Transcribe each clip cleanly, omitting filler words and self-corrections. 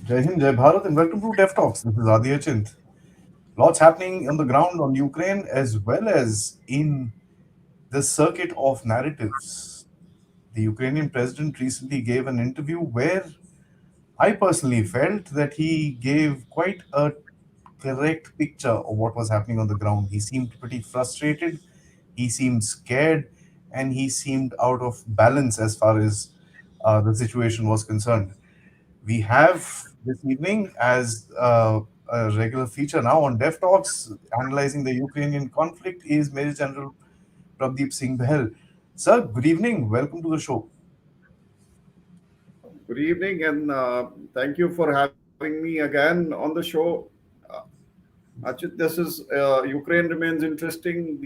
Jai Hind, Jai Bharat, and welcome to Dev Talks. This is Adi. Lots happening on the ground on Ukraine as well as in the circuit of narratives. The Ukrainian president recently gave an interview where I personally felt that he gave quite a correct picture of what was happening on the ground. He seemed pretty frustrated, he seemed scared, and he seemed out of balance as far as the situation was concerned. We have this evening as a regular feature now on Dev Talks, analyzing the Ukrainian conflict, is Major General Prabdeep Singh Behel. Sir, good evening. Welcome to the show. Good evening, and thank you for having me again on the show. Uh, Achit, this is Ukraine remains interesting.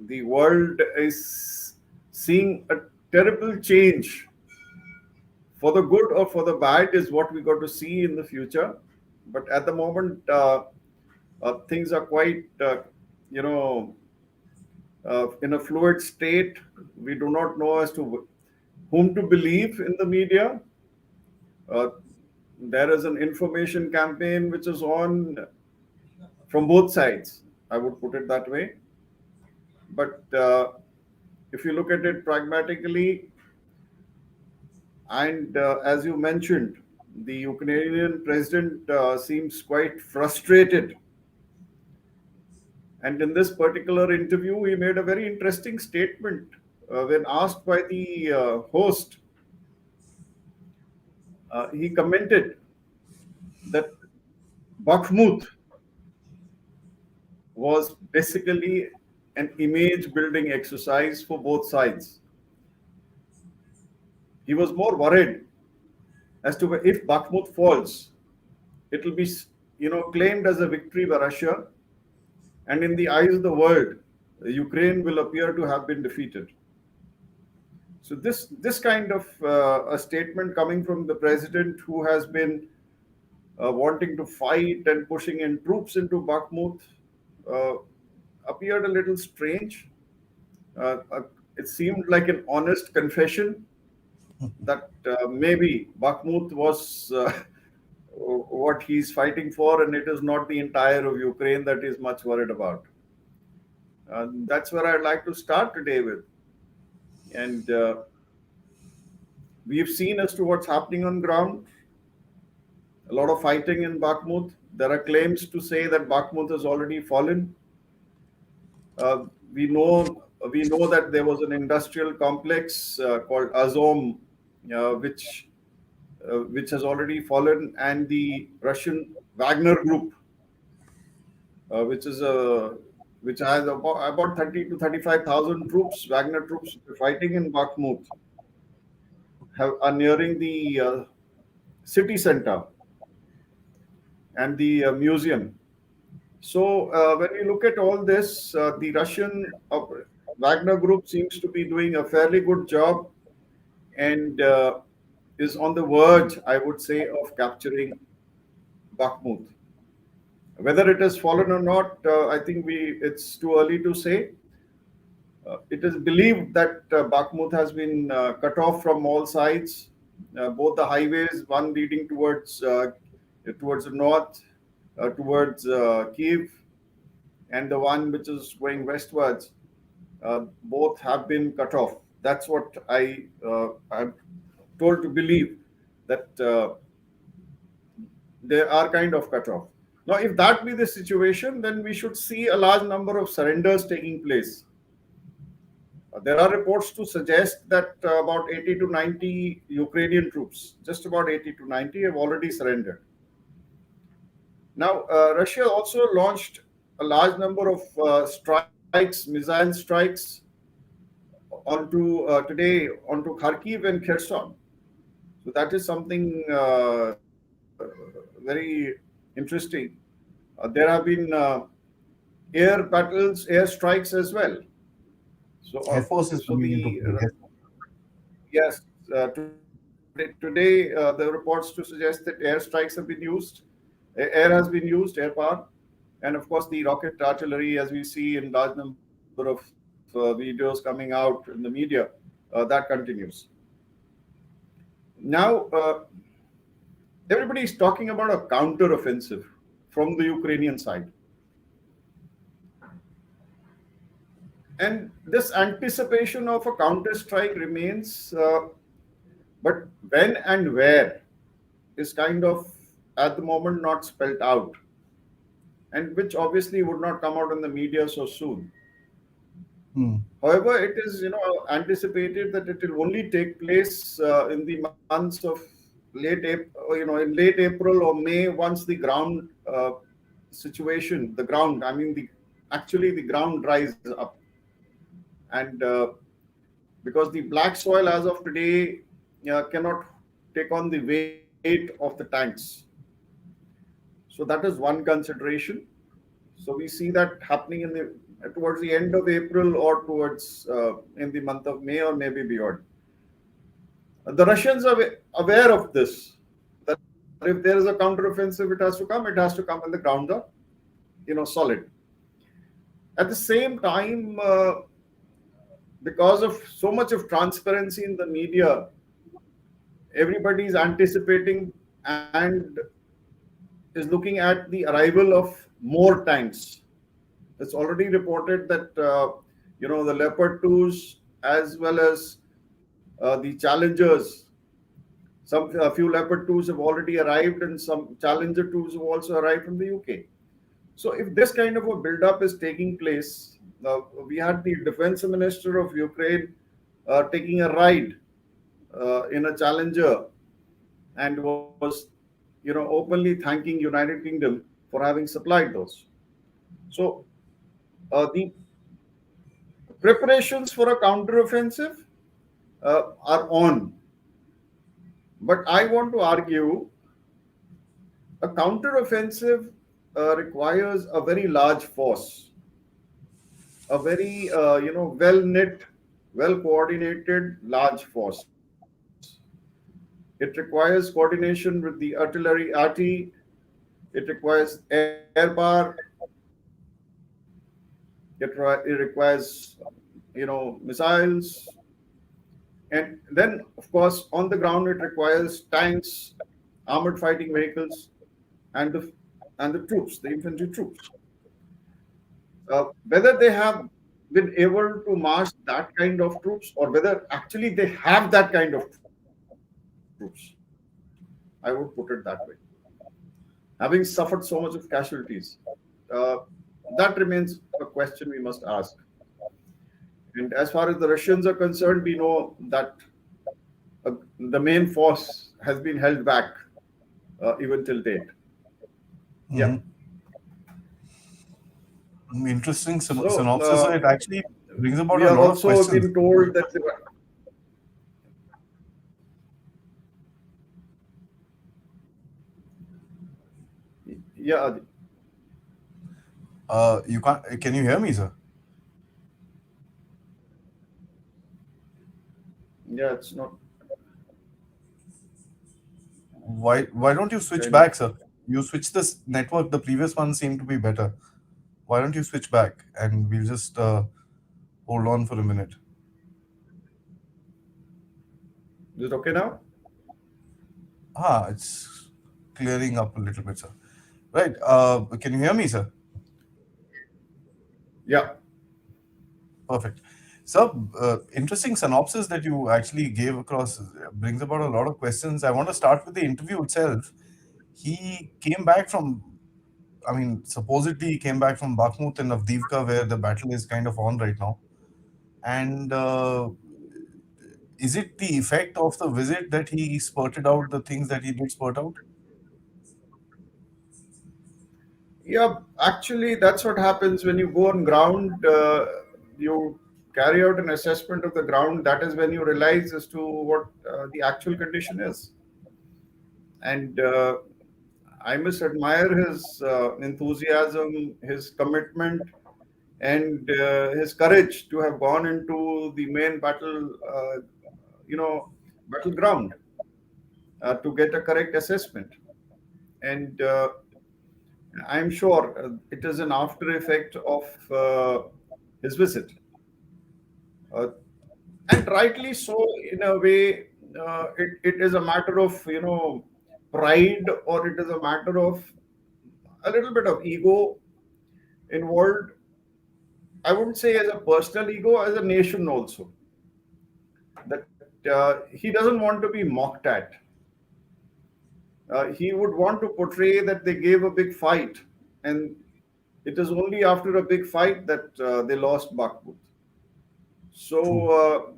The world is seeing a terrible change for the good or for the bad is what we got to see in the future. But at the moment, things are quite, you know, in a fluid state. We do not know as to whom to believe in the media. Uh, there is an information campaign which is on from both sides. I would put it that way. But if you look at it pragmatically, and as you mentioned, the Ukrainian president seems quite frustrated. And in this particular interview, he made a very interesting statement when asked by the host. He commented that Bakhmut was basically an image building exercise for both sides. He was more worried as to if Bakhmut falls, it will be claimed as a victory by Russia, and in the eyes of the world, Ukraine will appear to have been defeated. So this kind of a statement coming from the president who has been wanting to fight and pushing in troops into Bakhmut uh, appeared a little strange. Uh, uh, it seemed like an honest confession that maybe Bakhmut was what he's fighting for, and it is not the entire of Ukraine that he's much worried about. That's where I'd like to start today with. And we've seen as to what's happening on ground. A lot of fighting in Bakhmut. There are claims to say that Bakhmut has already fallen. Uh, we know we know that there was an industrial complex called Azom, which has already fallen, and the Russian Wagner Group, which is a which has about 30 to 35,000 troops, Wagner troops fighting in Bakhmut, are nearing the city center and the museum. So when you look at all this, the Russian Wagner Group seems to be doing a fairly good job and is on the verge, I would say, of capturing Bakhmut. Whether it has fallen or not, I think it's too early to say. It is believed that Bakhmut has been cut off from all sides, both the highways, one leading towards the north, towards Kiev, and the one which is going westwards. Both have been cut off. That's what I'm told to believe, that they are kind of cut off. Now, if that be the situation, then we should see a large number of surrenders taking place. There are reports to suggest that about 80 to 90 Ukrainian troops, just about 80 to 90, have already surrendered. Now, Russia also launched a large number of strikes, missile strikes today onto Kharkiv and Kherson. So that is something very interesting. There have been air battles, air strikes as well. So, Air Force is so coming into the play. Yes. yes, today the reports to suggest that airstrikes have been used, air has been used, air power, and of course the rocket artillery, as we see in large number of videos coming out in the media, that continues. Now, everybody is talking about a counter offensive from the Ukrainian side. And this anticipation of a counter strike remains, but when and where is kind of at the moment not spelled out, and which obviously would not come out in the media so soon. Hmm. However, it is anticipated that it will only take place in the months of in late April or May, once the ground situation, the ground, I mean the actually the ground dries up, and because the black soil as of today cannot take on the weight of the tanks. So that is one consideration. So we see that happening in the towards the end of April, or towards in the month of May, or maybe beyond. The Russians are aware of this. That if there is a counteroffensive, it has to come. It has to come when the grounds are, solid. At the same time, because of so much of transparency in the media, everybody is anticipating and is looking at the arrival of more tanks. It's already reported that the Leopard 2s, as well as the Challengers. A few Leopard 2s have already arrived, and some Challenger 2s have also arrived from the UK. So if this kind of a build-up is taking place, we had the defense minister of Ukraine taking a ride in a Challenger, and was, openly thanking United Kingdom for having supplied those. So the preparations for a counteroffensive are on. But I want to argue a counteroffensive requires a very large force, a very well knit, well coordinated large force. It requires coordination with the artillery RT. It requires air power. It requires missiles, and then of course on the ground it requires tanks, armored fighting vehicles, and the troops, the infantry troops. Whether they have been able to march that kind of troops, or whether actually they have that kind of troops, I would put it that way. Having suffered so much of casualties, uh, that remains a question we must ask. And as far as the Russians are concerned, we know that the main force has been held back even till date. Yeah. Hmm. Interesting So synopsis. It actually brings about we a are lot of also questions. been told that yeah, You can't. Can you hear me, sir? yeah, it's not Why don't you switch kind of. back, sir? You switch this network. The previous one seemed to be better. Why don't you switch back and we'll just hold on for a minute. Is it okay now? It's clearing up a little bit, sir. Right. Can you hear me, sir? Yeah. Perfect. So, interesting synopsis that you actually gave across brings about a lot of questions. I want to start with the interview itself. He came back from, I mean, supposedly he came back from Bakhmut and Avdiivka, where the battle is kind of on right now. And is it the effect of the visit that he spurted out the things that he did spurt out? Yeah, actually, that's what happens when you go on ground. You carry out an assessment of the ground. That is when you realize as to what the actual condition is. And I must admire his enthusiasm, his commitment, and his courage to have gone into the main battle, you know, battleground to get a correct assessment. And I'm sure it is an after effect of his visit, uh, and rightly so. In a way, it is a matter of pride, or it is a matter of a little bit of ego involved. I wouldn't say as a personal ego, as a nation also. That he doesn't want to be mocked at. He would want to portray that they gave a big fight, and it is only after a big fight that they lost Bakhmut. So True.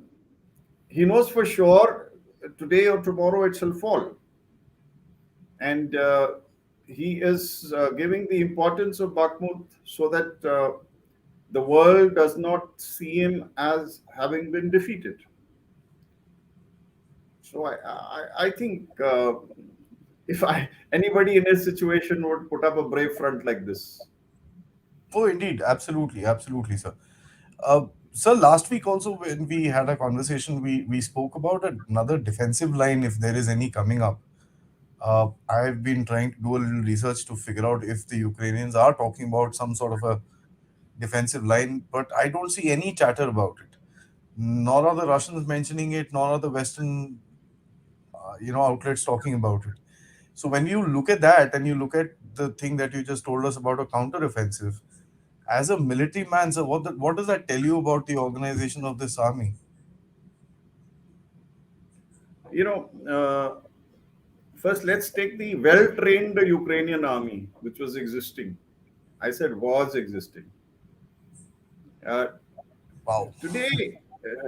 he knows for sure today or tomorrow it shall fall, and he is giving the importance of Bakhmut so that the world does not see him as having been defeated. So I think if I anybody in his situation would put up a brave front like this. Oh, indeed, absolutely, absolutely, sir. Sir, last week also when we had a conversation, we spoke about another defensive line if there is any coming up. I've been trying to do a little research to figure out if the Ukrainians are talking about some sort of a defensive line, but I don't see any chatter about it. Nor are the Russians mentioning it, nor are the Western, outlets talking about it. So when you look at that and you look at the thing that you just told us about a counter-offensive, as a military man, sir, what does that tell you about the organization of this army? You know, first let's take the well-trained Ukrainian army, which was existing. I said was existing. Uh, Wow. Today,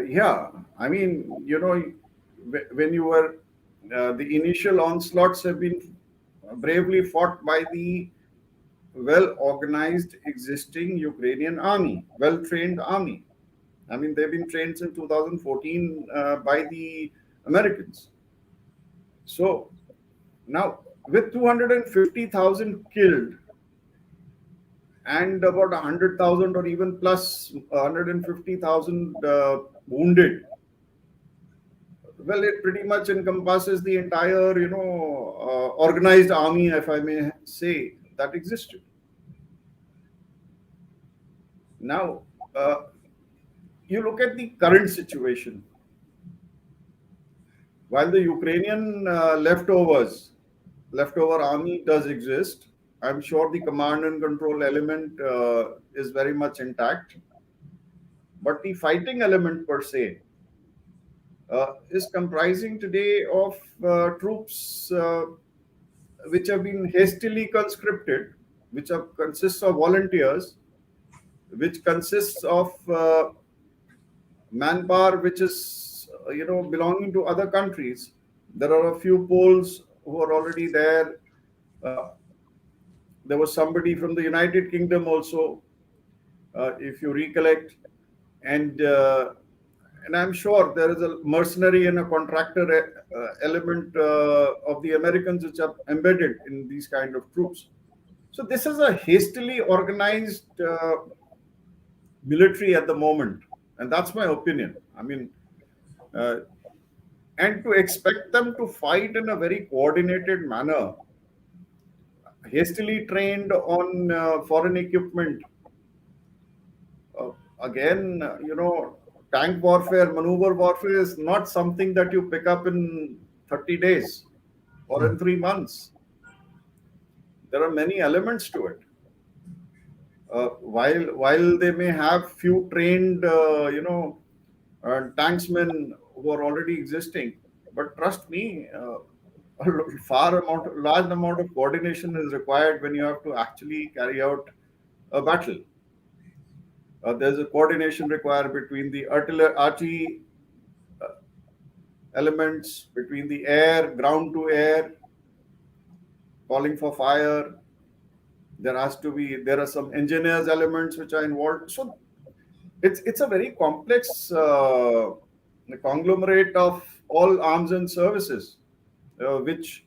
yeah, I mean, when you were the initial onslaughts have been bravely fought by the well organized existing Ukrainian army, well trained army. I mean, they've been trained since 2014 by the Americans. So now, with 250,000 killed and about 100,000 or even plus 150,000 wounded, well, it pretty much encompasses the entire, organized army, if I may say, that existed. Now, you look at the current situation. While the Ukrainian leftover army does exist, I'm sure the command and control element is very much intact. But the fighting element per se is comprising today of troops which have been hastily conscripted, consists of volunteers, which consists of manpower which is belonging to other countries. There are a few Poles who are already there. Uh, there was somebody from the United Kingdom also, if you recollect, and and I'm sure there is a mercenary and a contractor element of the Americans which are embedded in these kind of troops. So this is a hastily organized military at the moment, and that's my opinion. I mean, uh, and to expect them to fight in a very coordinated manner, hastily trained on foreign equipment. Uh, Again, tank warfare, maneuver warfare is not something that you pick up in 30 days or in 3 months. There are many elements to it. While they may have few trained, tanksmen who are already existing, but trust me, large amount of coordination is required when you have to actually carry out a battle. There's a coordination required between the artillery elements, between the air, ground to air, calling for fire. There are some engineers elements which are involved. So it's a very complex conglomerate of all arms and services, which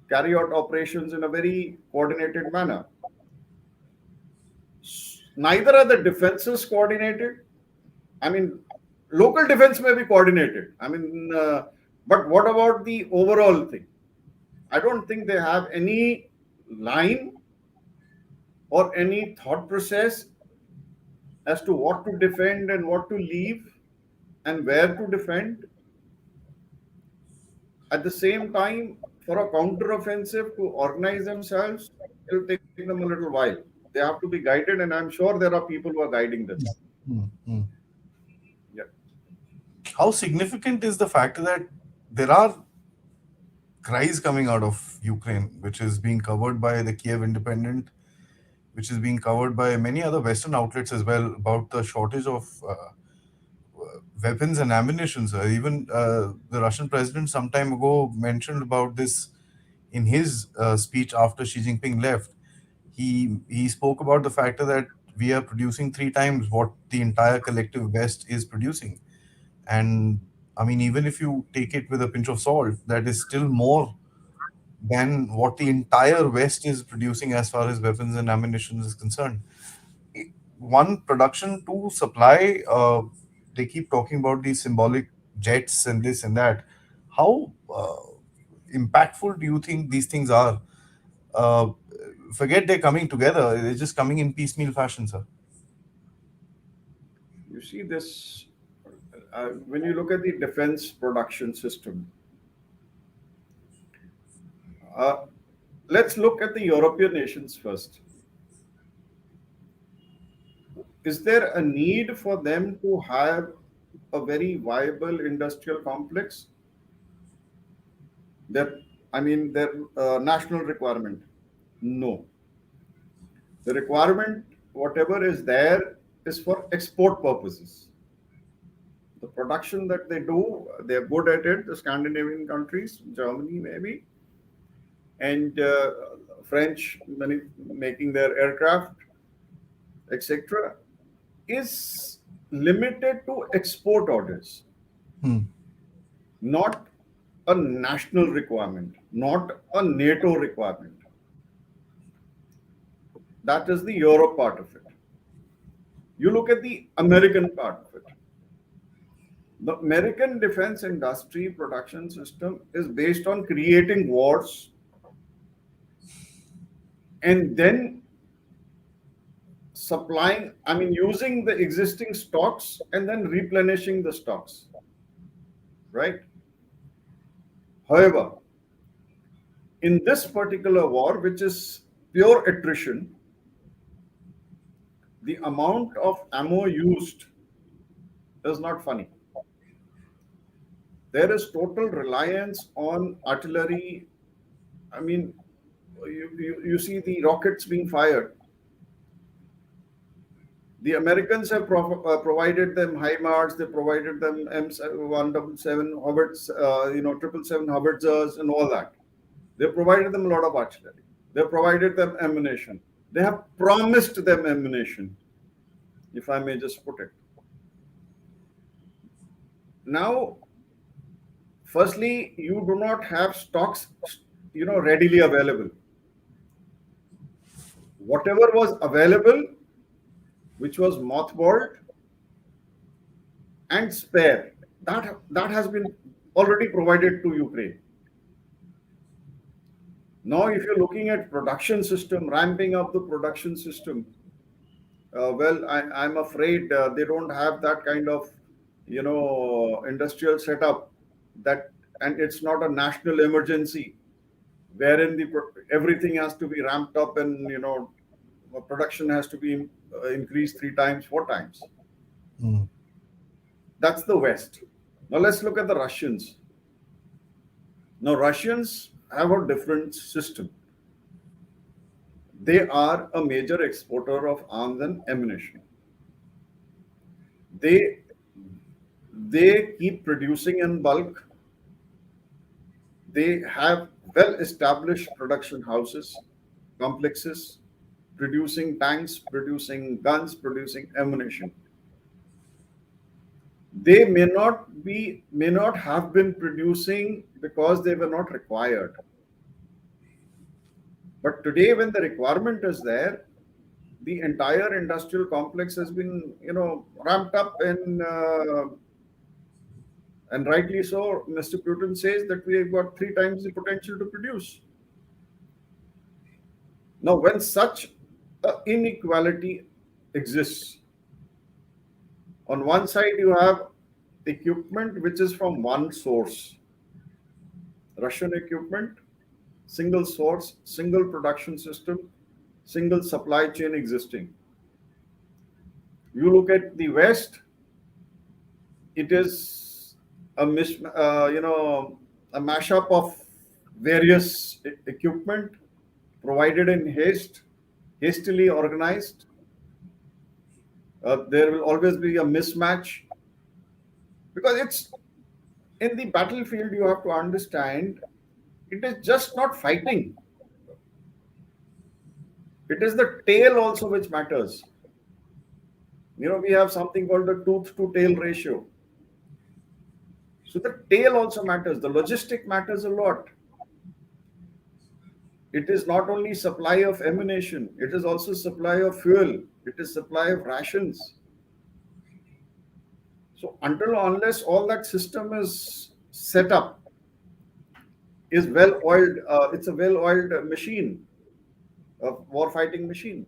carry out operations in a very coordinated manner. Neither are the defenses coordinated. I mean, local defense may be coordinated. I mean, but what about the overall thing? I don't think they have any line or any thought process as to what to defend and what to leave and where to defend. At the same time, for a counteroffensive to organize themselves, it'll take them a little while. They have to be guided, and I'm sure there are people who are guiding them. Hmm, hmm. Yeah. How significant is the fact that there are cries coming out of Ukraine, which is being covered by the Kiev Independent, which is being covered by many other Western outlets as well, about the shortage of weapons and ammunition. Even the Russian president some time ago mentioned about this in his speech after Xi Jinping left. He spoke about the fact that we are producing three times what the entire collective West is producing, and I mean, even if you take it with a pinch of salt, that is still more than what the entire West is producing as far as weapons and ammunition is concerned. One, production; two, supply. They keep talking about these symbolic jets and this and that. How impactful do you think these things are? Uh, Forget they're coming together; they're just coming in piecemeal fashion, sir. You see this when you look at the defense production system. Uh, let's look at the European nations first. Is there a need for them to have a very viable industrial complex? Their, I mean, their national requirement? No. The requirement, whatever is there, is for export purposes. The production that they do, they're good at it. The Scandinavian countries, Germany maybe, and French making their aircraft, etc., is limited to export orders, Hmm. not a national requirement, not a NATO requirement. That is the Europe part of it. You look at the American part of it. The American defense industry production system is based on creating wars and then supplying, I mean, using the existing stocks and then replenishing the stocks, right? However, in this particular war, which is pure attrition, the amount of ammo used is not funny. There is total reliance on artillery. I mean, you see the rockets being fired. The Americans have provided them HIMARS, they provided them M177 Hobbits, 777 Howitzers and all that. They provided them a lot of artillery. They provided them ammunition. They have promised them ammunition, if I may just put it. Now, firstly, you do not have stocks, readily available. Whatever was available, which was mothballed and spare, that has been already provided to Ukraine. Now, if you're looking at production system, ramping up the production system, I'm afraid they don't have that kind of, industrial setup that, and it's not a national emergency wherein everything has to be ramped up and, production has to be increased three times, four times. Hmm. That's the West. Now let's look at the Russians. Now Russians have a different system. They are a major exporter of arms and ammunition. They they keep producing in bulk. They have well established production houses, complexes, producing tanks, producing guns, producing ammunition. They may not have been producing because they were not required. But today, when the requirement is there, the entire industrial complex has been, ramped up, and rightly so. Mr. Putin says that we have got three times the potential to produce. Now, when such inequality exists, on one side you have equipment which is from one source, Russian equipment, single source, single production system, single supply chain existing. You look at the West, it is a a mashup of various equipment provided in hastily organized. There will always be a mismatch because it's in the battlefield. You have to understand it is just not fighting; it is the tail also which matters. We have something called the tooth to tail ratio. So the tail also matters. The logistic matters a lot. It is not only supply of ammunition, it is also supply of fuel, it is supply of rations. So until or unless all that system is set up, is well oiled, it's a well oiled machine, a war fighting machine.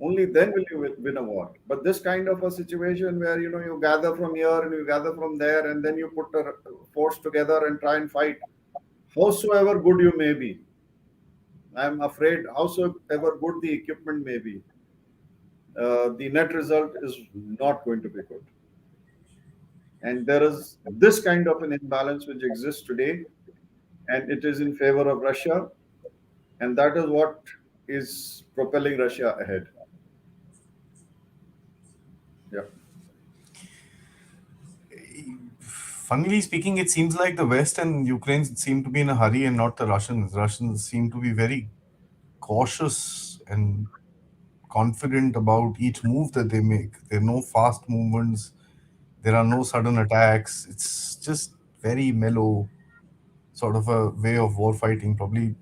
Only then will you win a war. But this kind of a situation where you gather from here and you gather from there, and then you put a force together and try and fight, howsoever good you may be, I'm afraid, howsoever good the equipment may be, the net result is not going to be good. And there is this kind of an imbalance which exists today, and it is in favor of Russia, and that is what is propelling Russia ahead. Yeah. Funnily speaking, it seems like the West and Ukraine seem to be in a hurry and not the Russians. Russians seem to be very cautious and confident about each move that they make. There are no fast movements, there are no sudden attacks. It's just very mellow, sort of a way of war fighting. Probably,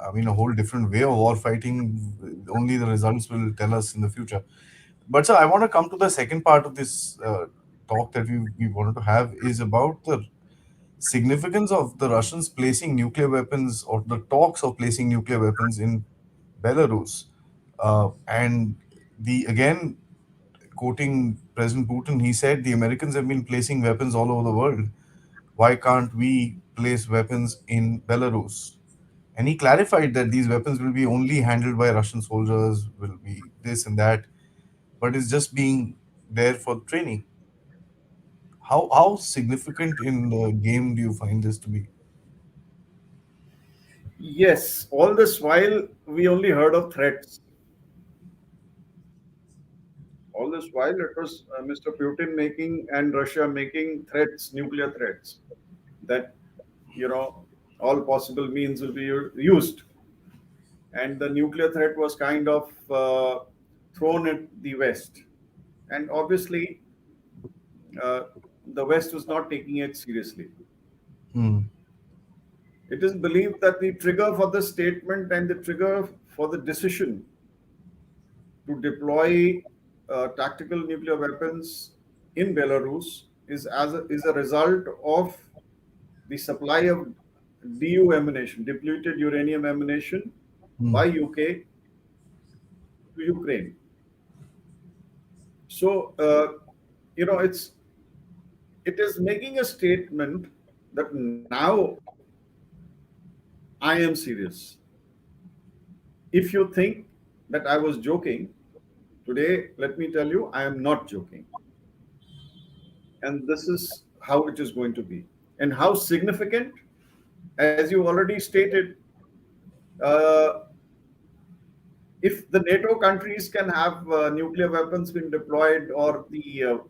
I mean, a whole different way of war fighting. Only the results will tell us in the future. But sir, I want to come to the second part of this talk that we wanted to have is about the significance of the Russians placing nuclear weapons or the talks of placing nuclear weapons in Belarus. And the again, quoting President Putin, he said the Americans have been placing weapons all over the world. Why can't we place weapons in Belarus? And he clarified that these weapons will be only handled by Russian soldiers, will be this and that, but it's just being there for training. How significant in the game do you find this to be? Yes, all this while we only heard of threats. All this while it was Mr. Putin making and Russia making threats, nuclear threats, that you know all possible means will be used, and the nuclear threat was kind of thrown at the West, and obviously uh, the West was not taking it seriously. Hmm. It is believed that the trigger for the statement and the trigger for the decision to deploy tactical nuclear weapons in Belarus is a result of the supply of DU ammunition, depleted uranium ammunition, Hmm. by UK to Ukraine. So it is making a statement that now I am serious. If you think that I was joking, today let me tell you I am not joking, and this is how it is going to be, and how significant, as you already stated. Uh, if the NATO countries can have nuclear weapons being deployed or the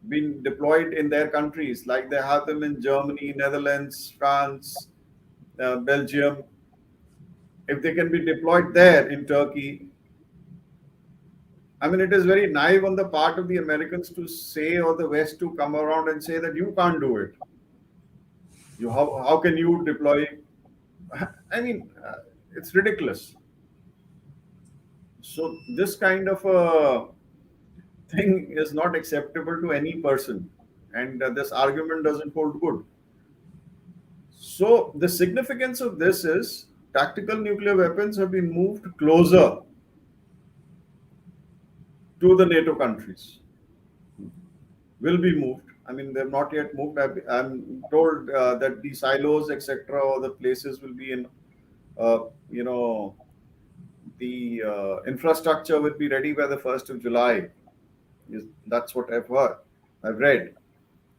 been deployed in their countries, like they have them in Germany, Netherlands, France, Belgium, if they can be deployed there in Turkey, I mean, it is very naive on the part of the Americans to say, or the West to come around and say that you can't do it. How can you deploy? I mean, it's ridiculous. So this kind of a thing is not acceptable to any person, and this argument doesn't hold good. So the significance of this is tactical nuclear weapons have been moved closer to the NATO countries, will be moved. I mean, they've not yet moved. I'm told that the silos, etc., or the places will be in, you know, the infrastructure will be ready by the 1st of July. That's what I've heard, I've read.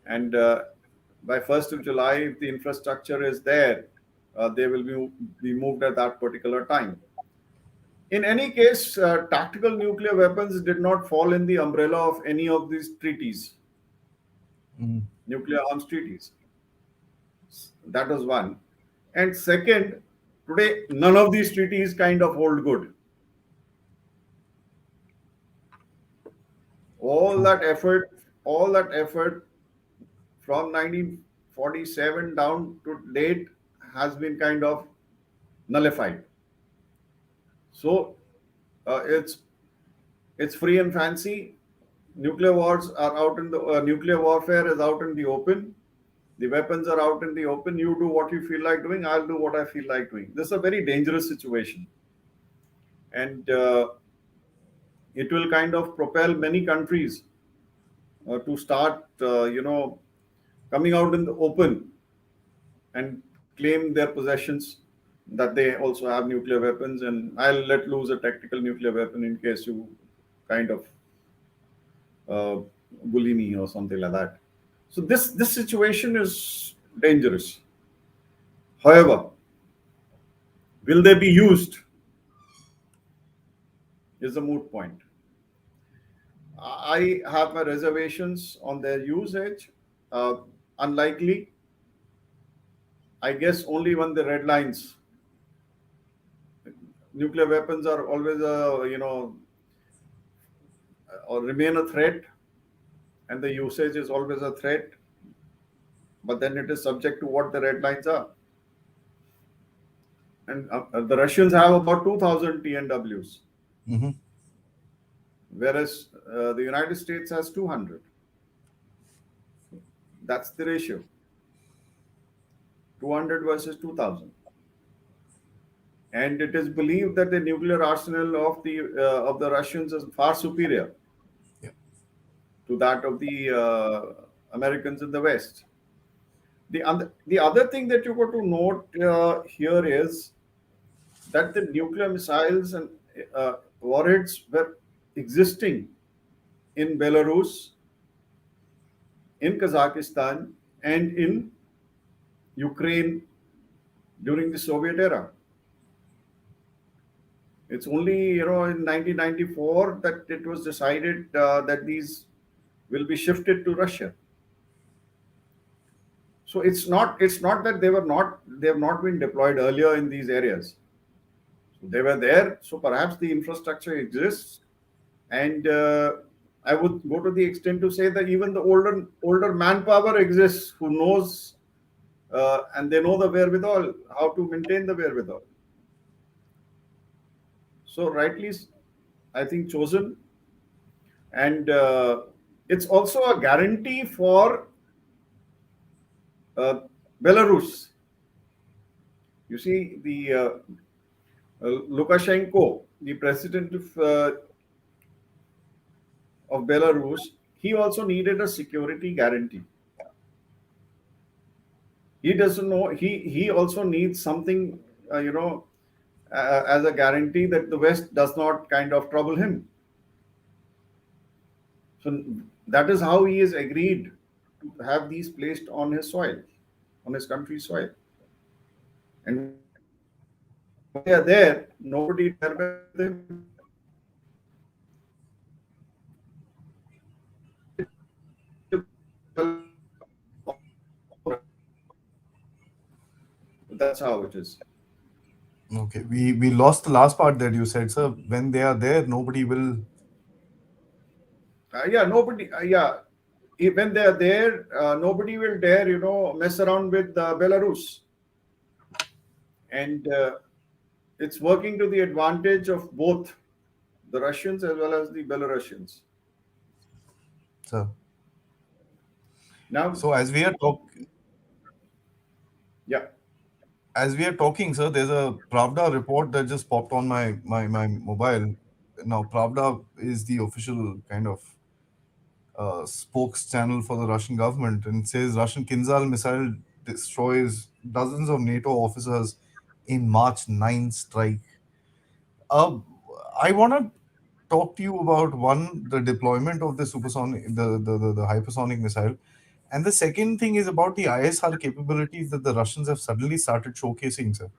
And by 1st of July, if the infrastructure is there, they will be moved at that particular time. In any case, tactical nuclear weapons did not fall in the umbrella of any of these treaties, Mm. nuclear arms treaties. That was one. And second, today, none of these treaties kind of hold good. All True. that effort, all that effort from 1947 down to date has been kind of nullified. So it's free and fancy. Nuclear wars are out in the nuclear warfare is out in the open. The weapons are out in the open. You do what you feel like doing. I'll do what I feel like doing. This is a very dangerous situation, and it will kind of propel many countries to start, coming out in the open and claim their possessions that they also have nuclear weapons. And I'll let loose a tactical nuclear weapon in case you kind of uh, bully me or something like that. So this situation is dangerous. However, will they be used is a moot point. I have my reservations on their usage. Uh, Unlikely. I guess only when the red lines. Nuclear weapons are always a or remain a threat, and the usage is always a threat. But then it is subject to what the red lines are. And the Russians have about 2,000 TNWs, Hmm. whereas the United States has 200. That's the ratio: 200 versus 2,000. And it is believed that the nuclear arsenal of the Russians is far superior Yeah. to that of the Americans in the West. The other thing that you got to note here is that the nuclear missiles and warheads were existing in Belarus, in Kazakhstan, and in Ukraine during the Soviet era. It's only in 1994 that it was decided that these will be shifted to Russia. So it's not that they have not been deployed earlier in these areas. So they were there. So perhaps the infrastructure exists, and I would go to the extent to say that even the older manpower exists who knows and they know the wherewithal, how to maintain the wherewithal. So rightly, I think chosen, and it's also a guarantee for uh, Belarus. You see, the Lukashenko, the president of Belarus, he also needed a security guarantee. He doesn't know. He also needs something, as a guarantee that the West does not kind of trouble him. So that is how he has agreed to have these placed on his soil, on his country's soil. And when they are there, nobody dare mess with him. That's how it is. Okay, we lost the last part that you said, sir. When they are there, nobody will. Yeah, nobody. Yeah, when they are there, nobody will dare, mess around with Belarus, and it's working to the advantage of both the Russians as well as the Belarusians. Sir. Now, So yeah, as we are talking, sir, there's a Pravda report that just popped on my mobile. Now, Pravda is the official kind of spokes channel for the Russian government, and it says Russian Kinzhal missile destroys dozens of NATO officers in March 9 strike. Uh, I want to talk to you about one, the deployment of the supersonic, the hypersonic missile, and the second thing is about the ISR capabilities that the Russians have suddenly started showcasing, sir.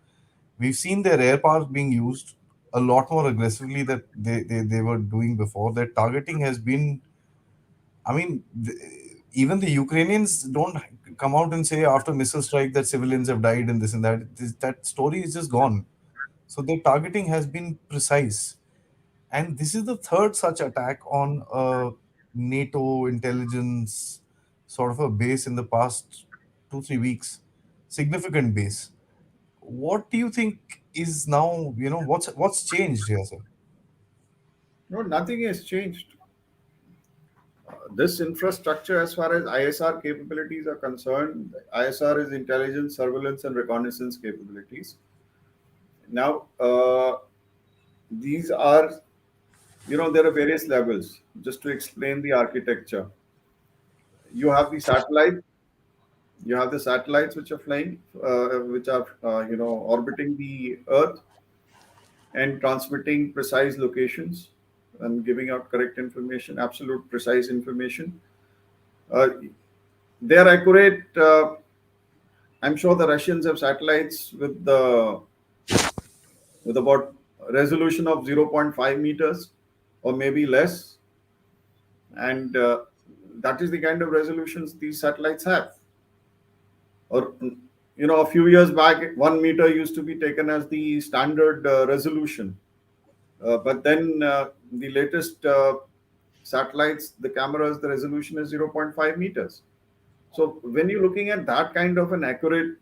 We've seen their air power being used a lot more aggressively that they were doing before. Their targeting has been, I mean, even the Ukrainians don't come out and say after missile strike that civilians have died and this and that. That story is just gone. So their targeting has been precise. And this is the third such attack on a NATO intelligence sort of a base in the past 2 3 weeks. Significant base. What do you think is now? What's changed here, sir? No, nothing has changed. This infrastructure, as far as ISR capabilities are concerned, ISR is intelligence, surveillance, and reconnaissance capabilities. Now, these are, there are various levels. Just to explain the architecture, you have the satellite, you have the satellites which are flying, which are, orbiting the Earth and transmitting precise locations and giving out correct information, absolute precise information. Uh, they are accurate. I'm sure the Russians have satellites with about resolution of zero point 0.5 meters or maybe less, and that is the kind of resolutions these satellites have. Or a few years back, 1 meter used to be taken as the standard resolution. But then the latest satellites, the cameras, the resolution is zero point 0.5 meters. So when you're looking at that kind of an accurate,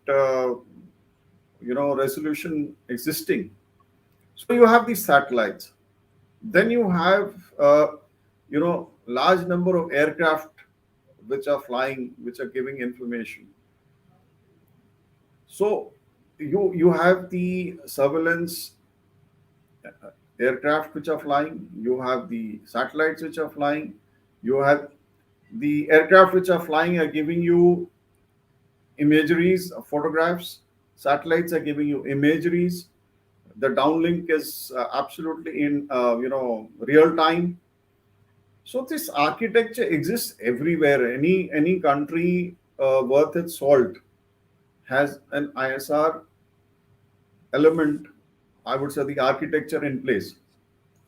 resolution existing, so you have these satellites. Then you have, large number of aircraft which are flying, which are giving information. So you have the surveillance aircraft which are flying, you have the satellites which are flying, you have the aircraft which are flying are giving you imageries, photographs, satellites are giving you imageries. The downlink is absolutely in real time. So this architecture exists everywhere. Any country worth its salt has an ISR element, I would say, the architecture in place.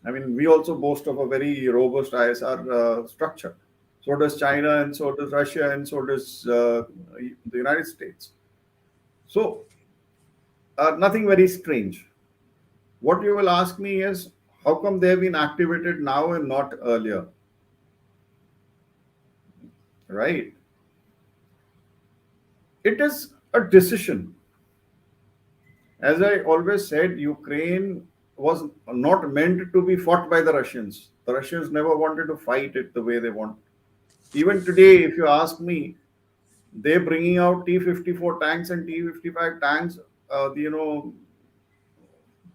I mean, we also boast of a very robust ISR structure. So does China, and so does Russia, and so does the United States. So nothing very strange. What you will ask me is, how come they have been activated now and not earlier? Right? It is a decision. As I always said, Ukraine was not meant to be fought by the Russians. The Russians never wanted to fight it the way they want. Even today, if you ask me, they're bringing out T-54 tanks and T-55 tanks,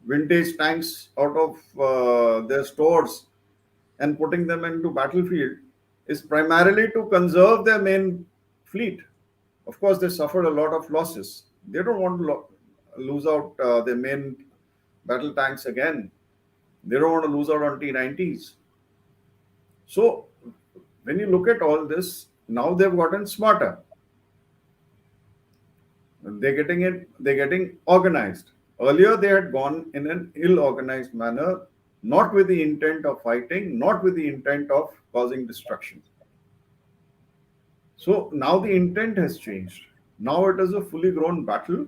vintage tanks out of their stores and putting them into battlefield is primarily to conserve their main fleet. Of course, they suffered a lot of losses. They don't want to lose out their main battle tanks again. They don't want to lose out on T-90s. So when you look at all this, now they've gotten smarter. They're getting organized. Earlier, they had gone in an ill organized manner, not with the intent of fighting, not with the intent of causing destruction. So now the intent has changed. Now it is a fully grown battle,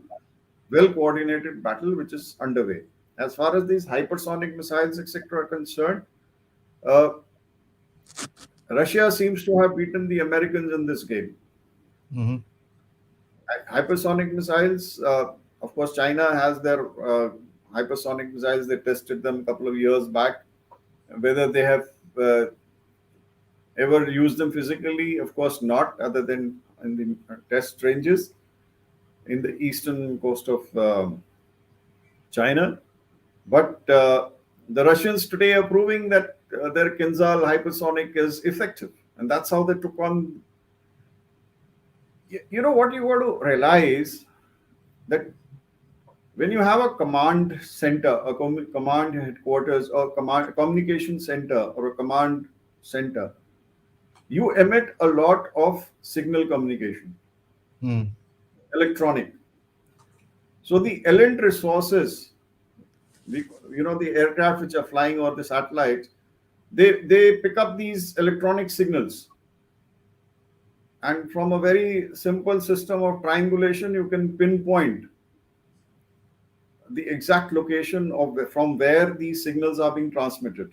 well coordinated battle which is underway. As far as these hypersonic missiles, etc., are concerned, uh, Russia seems to have beaten the Americans in this game. Hmm. Hypersonic missiles, of course, China has their hypersonic missiles. They tested them a couple of years back. Whether they have ever used them physically, of course, not, other than in the test ranges in the eastern coast of China. But the Russians today are proving that their Kinzhal hypersonic is effective. and that's how they took on. You know what you got to realize, that when you have a command center, a command headquarters, or command communication center, or a command center, you emit a lot of signal communication, Hmm. electronic. So the LNT resources, the, the aircraft which are flying, or the satellites, they pick up these electronic signals, and from a very simple system of triangulation, you can pinpoint the exact location of from where these signals are being transmitted.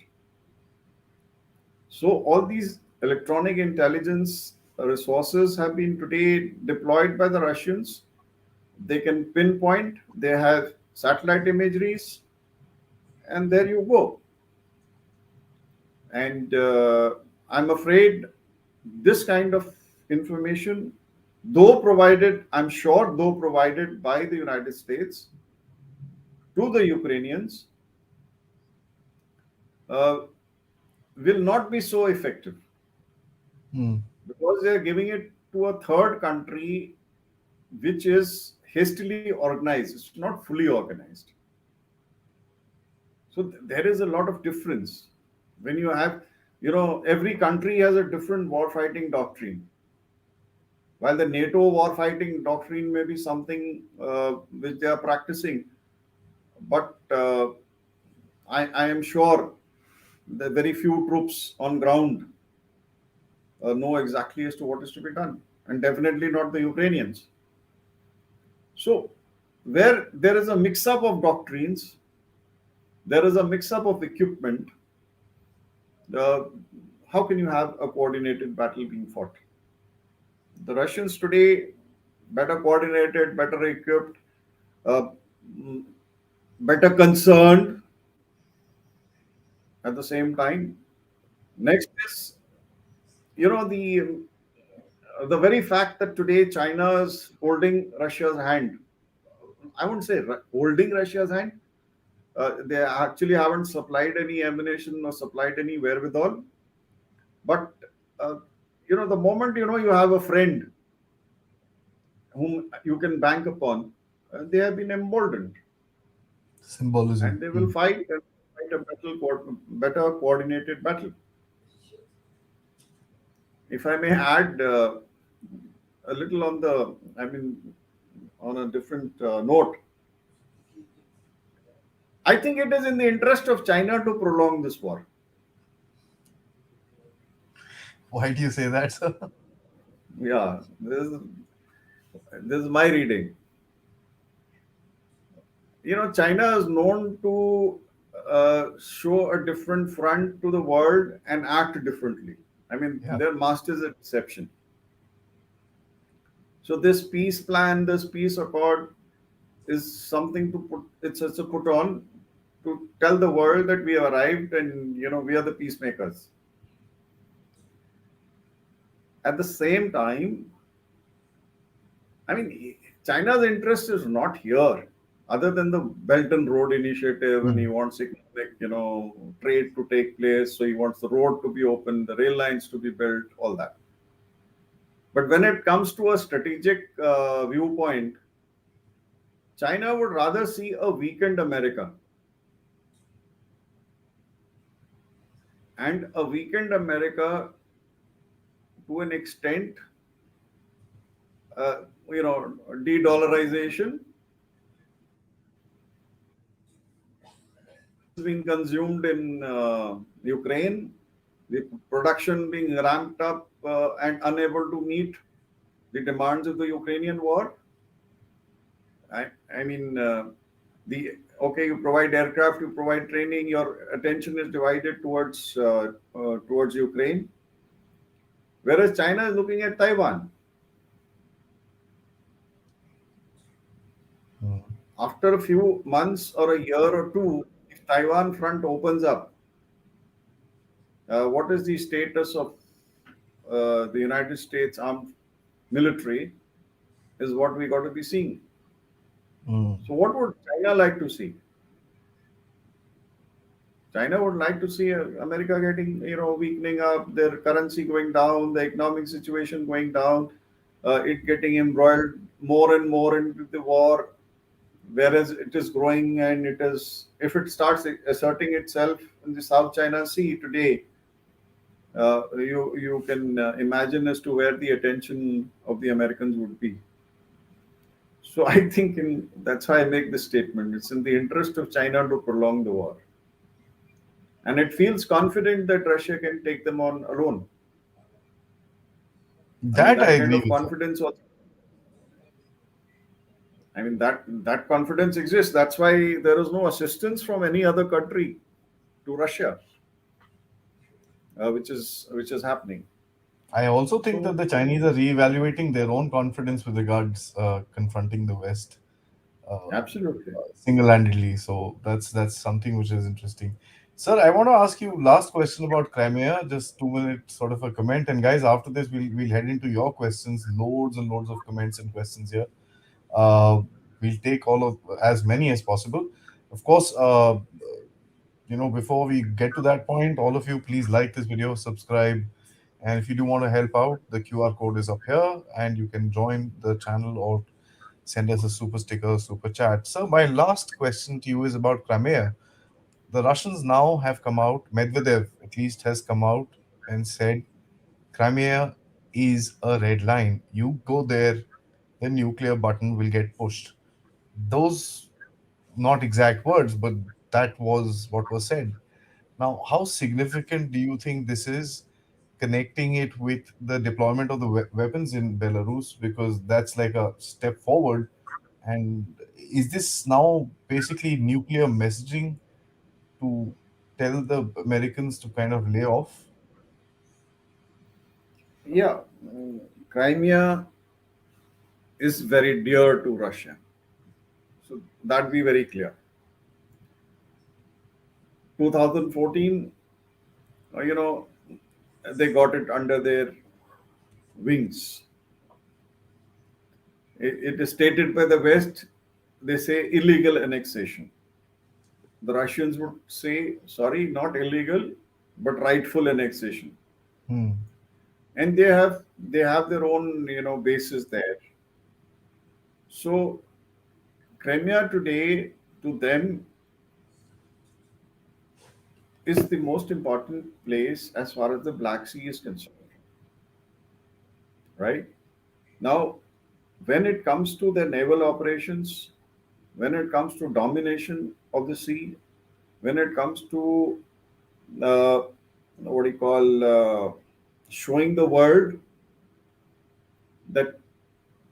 So all these electronic intelligence resources have been today deployed by the Russians. They can pinpoint, they have satellite imageries, and there you go. And I'm afraid this kind of information, though provided, I'm sure, though provided by the United States to the Ukrainians, uh, will not be so effective, Hmm. because they are giving it to a third country which is hastily organized. It's not fully organized. So there is a lot of difference when you have, every country has a different war fighting doctrine. While the NATO war fighting doctrine may be something which they are practicing, but I am sure the very few troops on ground know exactly as to what is to be done, and definitely not the Ukrainians. So, where there is a mix up of doctrines, there is a mix up of equipment, uh, how can you have a coordinated battle being fought? The Russians today, better coordinated, better equipped, uh, mm, better concerned at the same time. Next is, the very fact that today China is holding Russia's hand. I wouldn't say holding Russia's hand. They actually haven't supplied any ammunition or supplied any wherewithal. But uh, the moment you have a friend whom you can bank upon, they have been emboldened, Symbolism. and they will Hmm. fight and fight a better coordinated battle. If I may add a little on on a different note, I think it is in the interest of China to prolong this war. Why do you say that, sir? Yeah, this is my reading. China is known to show a different front to the world and act differently. I mean, Yeah. they're masters at deception. So this peace plan, this peace accord, is something to put. It's a put on to tell the world that we have arrived, and we are the peacemakers. At the same time, I mean, China's interest is not here, other than the Belt and Road Initiative, and he Hmm. wants economic, trade to take place. So he wants the road to be open, the rail lines to be built, all that. But when it comes to a strategic viewpoint, China would rather see a weakened America, and a weakened America to an extent, uh, de-dollarization, being consumed in Ukraine, the production being ramped up and unable to meet the demands of the Ukrainian war. I mean, the okay, you provide aircraft, you provide training, your attention is divided towards Ukraine, whereas China is looking at Taiwan. Hmm. After a few months or a year or two, if Taiwan front opens up, what is the status of the United States armed military is what we got to be seeing. Hmm. So, what would China like to see? China would like to see America getting, weakening up, their currency going down, the economic situation going down, it getting embroiled more and more into the war, whereas it is growing, and it is, if it starts asserting itself in the South China Sea today, you can imagine as to where the attention of the Americans would be. So I think that's why I make this statement. It's in the interest of China to prolong the war, and it feels confident that Russia can take them on alone. I mean, That I that kind agree of with you. confidence also. I mean, that confidence exists. That's why there is no assistance from any other country to Russia, which is happening. I also think that So the Chinese are reevaluating their own confidence with regards confronting the West uh, absolutely. single-handedly. So that's something which is interesting. Sir, I want to ask you last question about Crimea. Just 2 minutes, sort of a comment. And guys, after this, we'll head into your questions. Loads and loads of comments and questions here. Uh, we'll take all of as many as possible. Of course, before we get to that point, all of you, please like this video, subscribe, and if you do want to help out, the QR code is up here, and you can join the channel or send us a super sticker, super chat. So, my last question to you is about Crimea. The Russians now have come out, Medvedev at least has come out and said Crimea is a red line. You go there, the nuclear button will get pushed. Those not exact words, but that was what was said. Now, how significant do you think this is, connecting it with the deployment of the weapons in Belarus? Because that's like a step forward. And is this now basically nuclear messaging to tell the Americans to kind of lay off? Yeah, Crimea is very dear to Russia. So that be very clear. 2014, they got it under their wings. It is stated by the West, they say illegal annexation. The Russians would say, sorry, not illegal, but rightful annexation. Hmm. And they have their own bases there. So Crimea today to them is the most important place as far as the Black Sea is concerned, right? Now, when it comes to the naval operations, when it comes to domination of the sea, when it comes to uh, what do you call showing the world that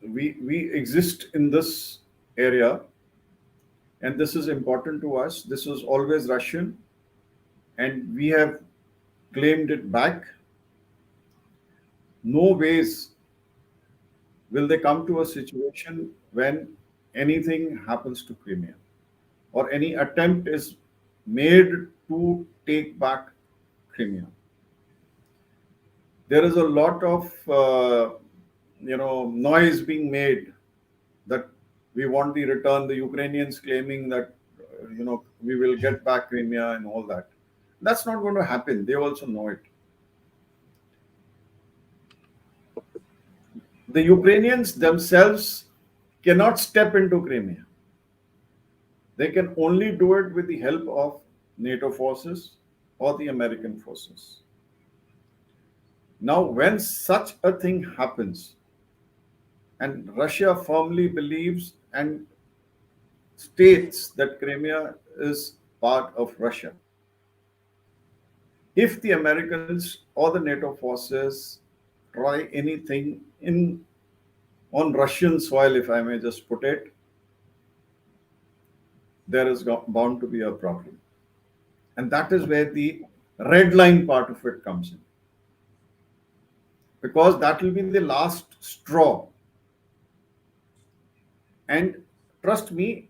we exist in this area and this is important to us. This was always Russian, and we have claimed it back. No ways will they come to a situation when anything happens to Crimea or any attempt is made to take back Crimea. There is a lot of noise being made that we want the return. The Ukrainians claiming that we will get back Crimea and all that. That's not going to happen. They also know it. The Ukrainians themselves cannot step into Crimea. They can only do it with the help of NATO forces or the American forces. Now, when such a thing happens, and Russia firmly believes and states that Crimea is part of Russia, if the Americans or the NATO forces try anything in on Russian soil, if I may just put it, there is bound to be a problem. And that is where the red line part of it comes in. Because that will be the last straw. And trust me,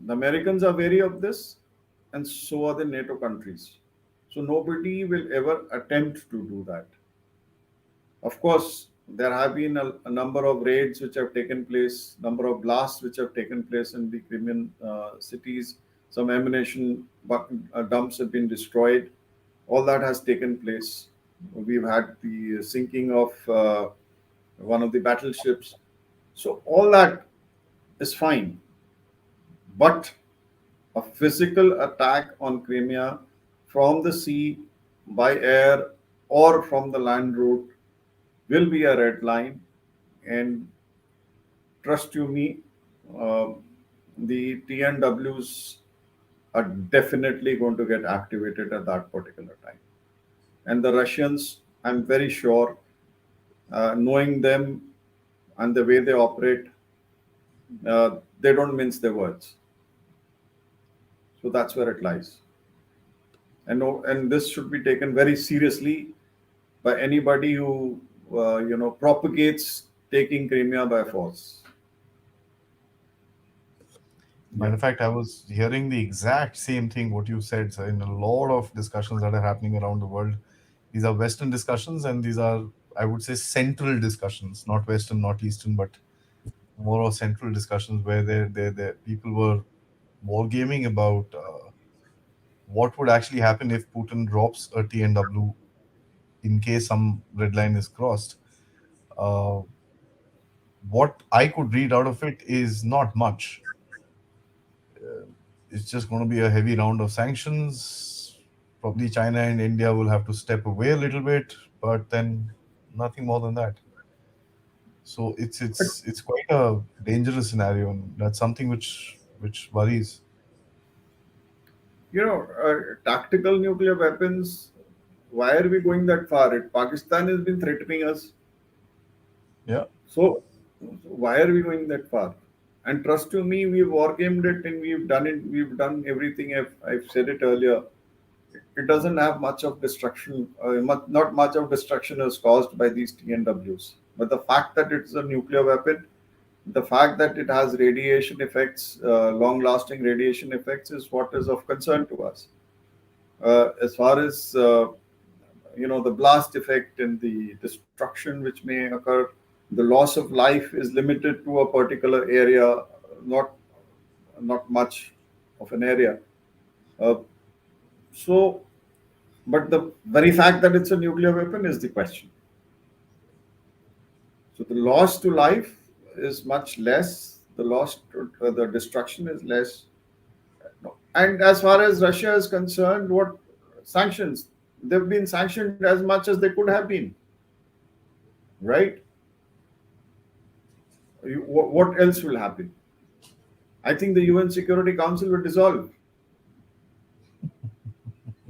the Americans are wary of this, and so are the NATO countries. So nobody will ever attempt to do that. Of course, there have been a number of raids which have taken place, number of blasts which have taken place in the Crimean cities, Some ammunition dumps have been destroyed. All that has taken place. We've had the sinking of one of the battleships. So all that is fine. But a physical attack on Crimea from the sea, by air, or from the land route will be a red line. And trust you me, uh, the TNWs are definitely going to get activated at that particular time. And the Russians, I'm very sure, knowing them and the way they operate, they don't mince their words. So that's where it lies. And this should be taken very seriously by anybody who propagates taking Crimea by force. Matter Yeah. of fact, I was hearing the exact same thing what you said, sir, in a lot of discussions that are happening around the world. These are Western discussions, and these are, I would say, central discussions, not Western, not Eastern, but more of central discussions where people were wargaming about what would actually happen if Putin drops a TNW in case some red line is crossed. Uh, what I could read out of it is not much. It's just going to be a heavy round of sanctions. Probably China and India will have to step away a little bit, but then nothing more than that. So it's quite a dangerous scenario, and that's something which worries. Tactical nuclear weapons. Why are we going that far? Pakistan has been threatening us. Yeah, So why are we going that far? And trust to me, we've wargamed it and we've done it. We've done everything. I've said it earlier. It doesn't have much of destruction. Not much of destruction is caused by these TNWs. But the fact that it's a nuclear weapon, the fact that it has radiation effects, long-lasting radiation effects, is what is of concern to us. As far as the blast effect and the destruction which may occur, the loss of life is limited to a particular area, not much of an area. Uh, so, but the very fact that it's a nuclear weapon is the question. So the loss to life is much less. The loss to the destruction is less. No. And as far as Russia is concerned, what sanctions? They've been sanctioned as much as they could have been, right? What else will happen? I think the UN Security Council will dissolve.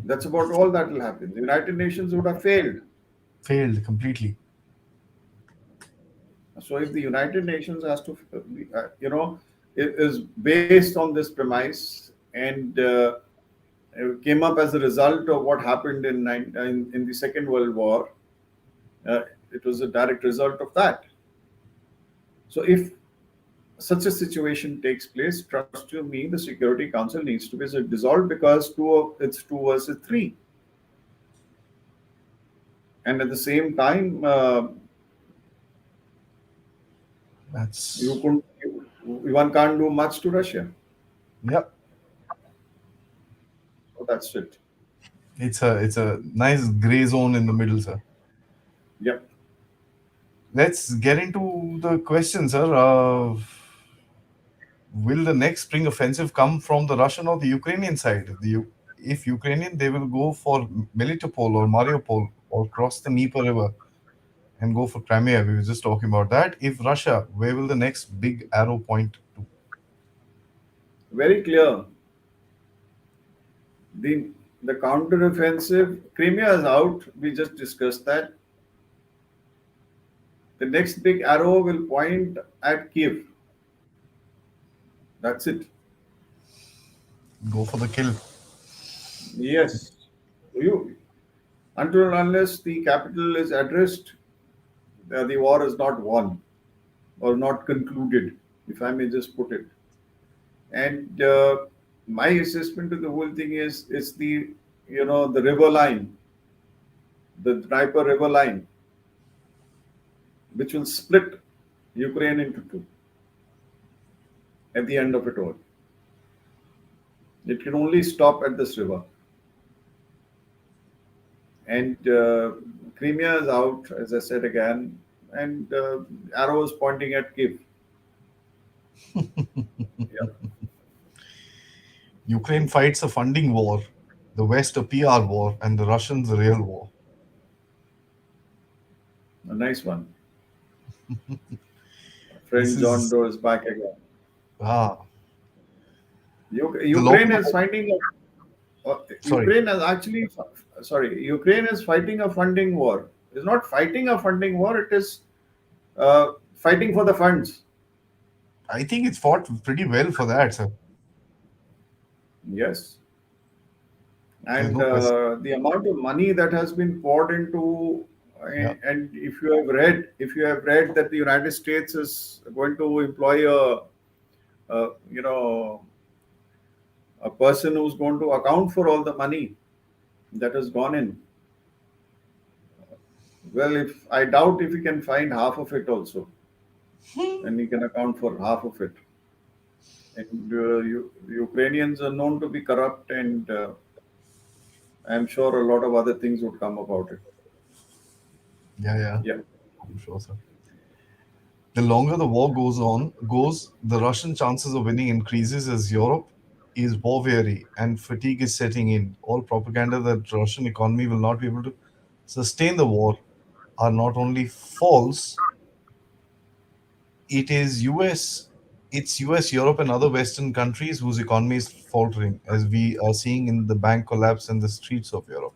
That's about all that will happen. The United Nations would have failed. failed completely. So if the United Nations has to, it is based on this premise and it came up as a result of what happened in the Second World War. It was a direct result of that. So if such a situation takes place, trust you me, the Security Council needs to be dissolved because it's two versus three, and at the same time, you That's could one can't do much to Russia. Yep. So that's it. It's a nice gray zone in the middle, sir. Yep. Let's get into the question, sir. Will the next spring offensive come from the Russian or the Ukrainian side? If Ukrainian, they will go for Melitopol or Mariupol or cross the Dnieper River and go for Crimea. We were just talking about that. If Russia, where will the next big arrow point to? Very clear. The counter-offensive, Crimea is out. We just discussed that. The next big arrow will point at Kiev. That's it. Go for the kill. Yes. You until and unless the capital is addressed, the war is not won or not concluded, if I may just put it. And my assessment to the whole thing is it's the river line, the Dnieper river line, which will split Ukraine into two at the end of it all. It can only stop at this river. And Crimea is out, as I said again, and arrows pointing at Kiev. Yeah, Ukraine fights a funding war, the West a PR war, and the Russians a real war. a nice one. This Friend John is Doe is back again. ah the Ukraine longer is the fighting. sorry. Ukraine is actually, sorry, Ukraine is fighting a funding war. It's not fighting a funding war. It is fighting for the funds. I think it's fought pretty well for that, sir. Yes, There's and no question. the amount of money that has been poured into, Yeah. and if you have read that the United States is going to employ a you know a person who's going to account for all the money that has gone in. Well, if I doubt if he can find half of it also, and he can account for half of it. And Ukrainians are known to be corrupt, and I'm sure a lot of other things would come about it. Yeah, yeah. Yeah, I'm sure, sir. The longer the war goes, the Russian chances of winning increases as Europe is war weary and fatigue is setting in. All propaganda that Russian economy will not be able to sustain the war are not only false, it is US it's US, Europe and other Western countries whose economy is faltering, as we are seeing in the bank collapse in the streets of Europe.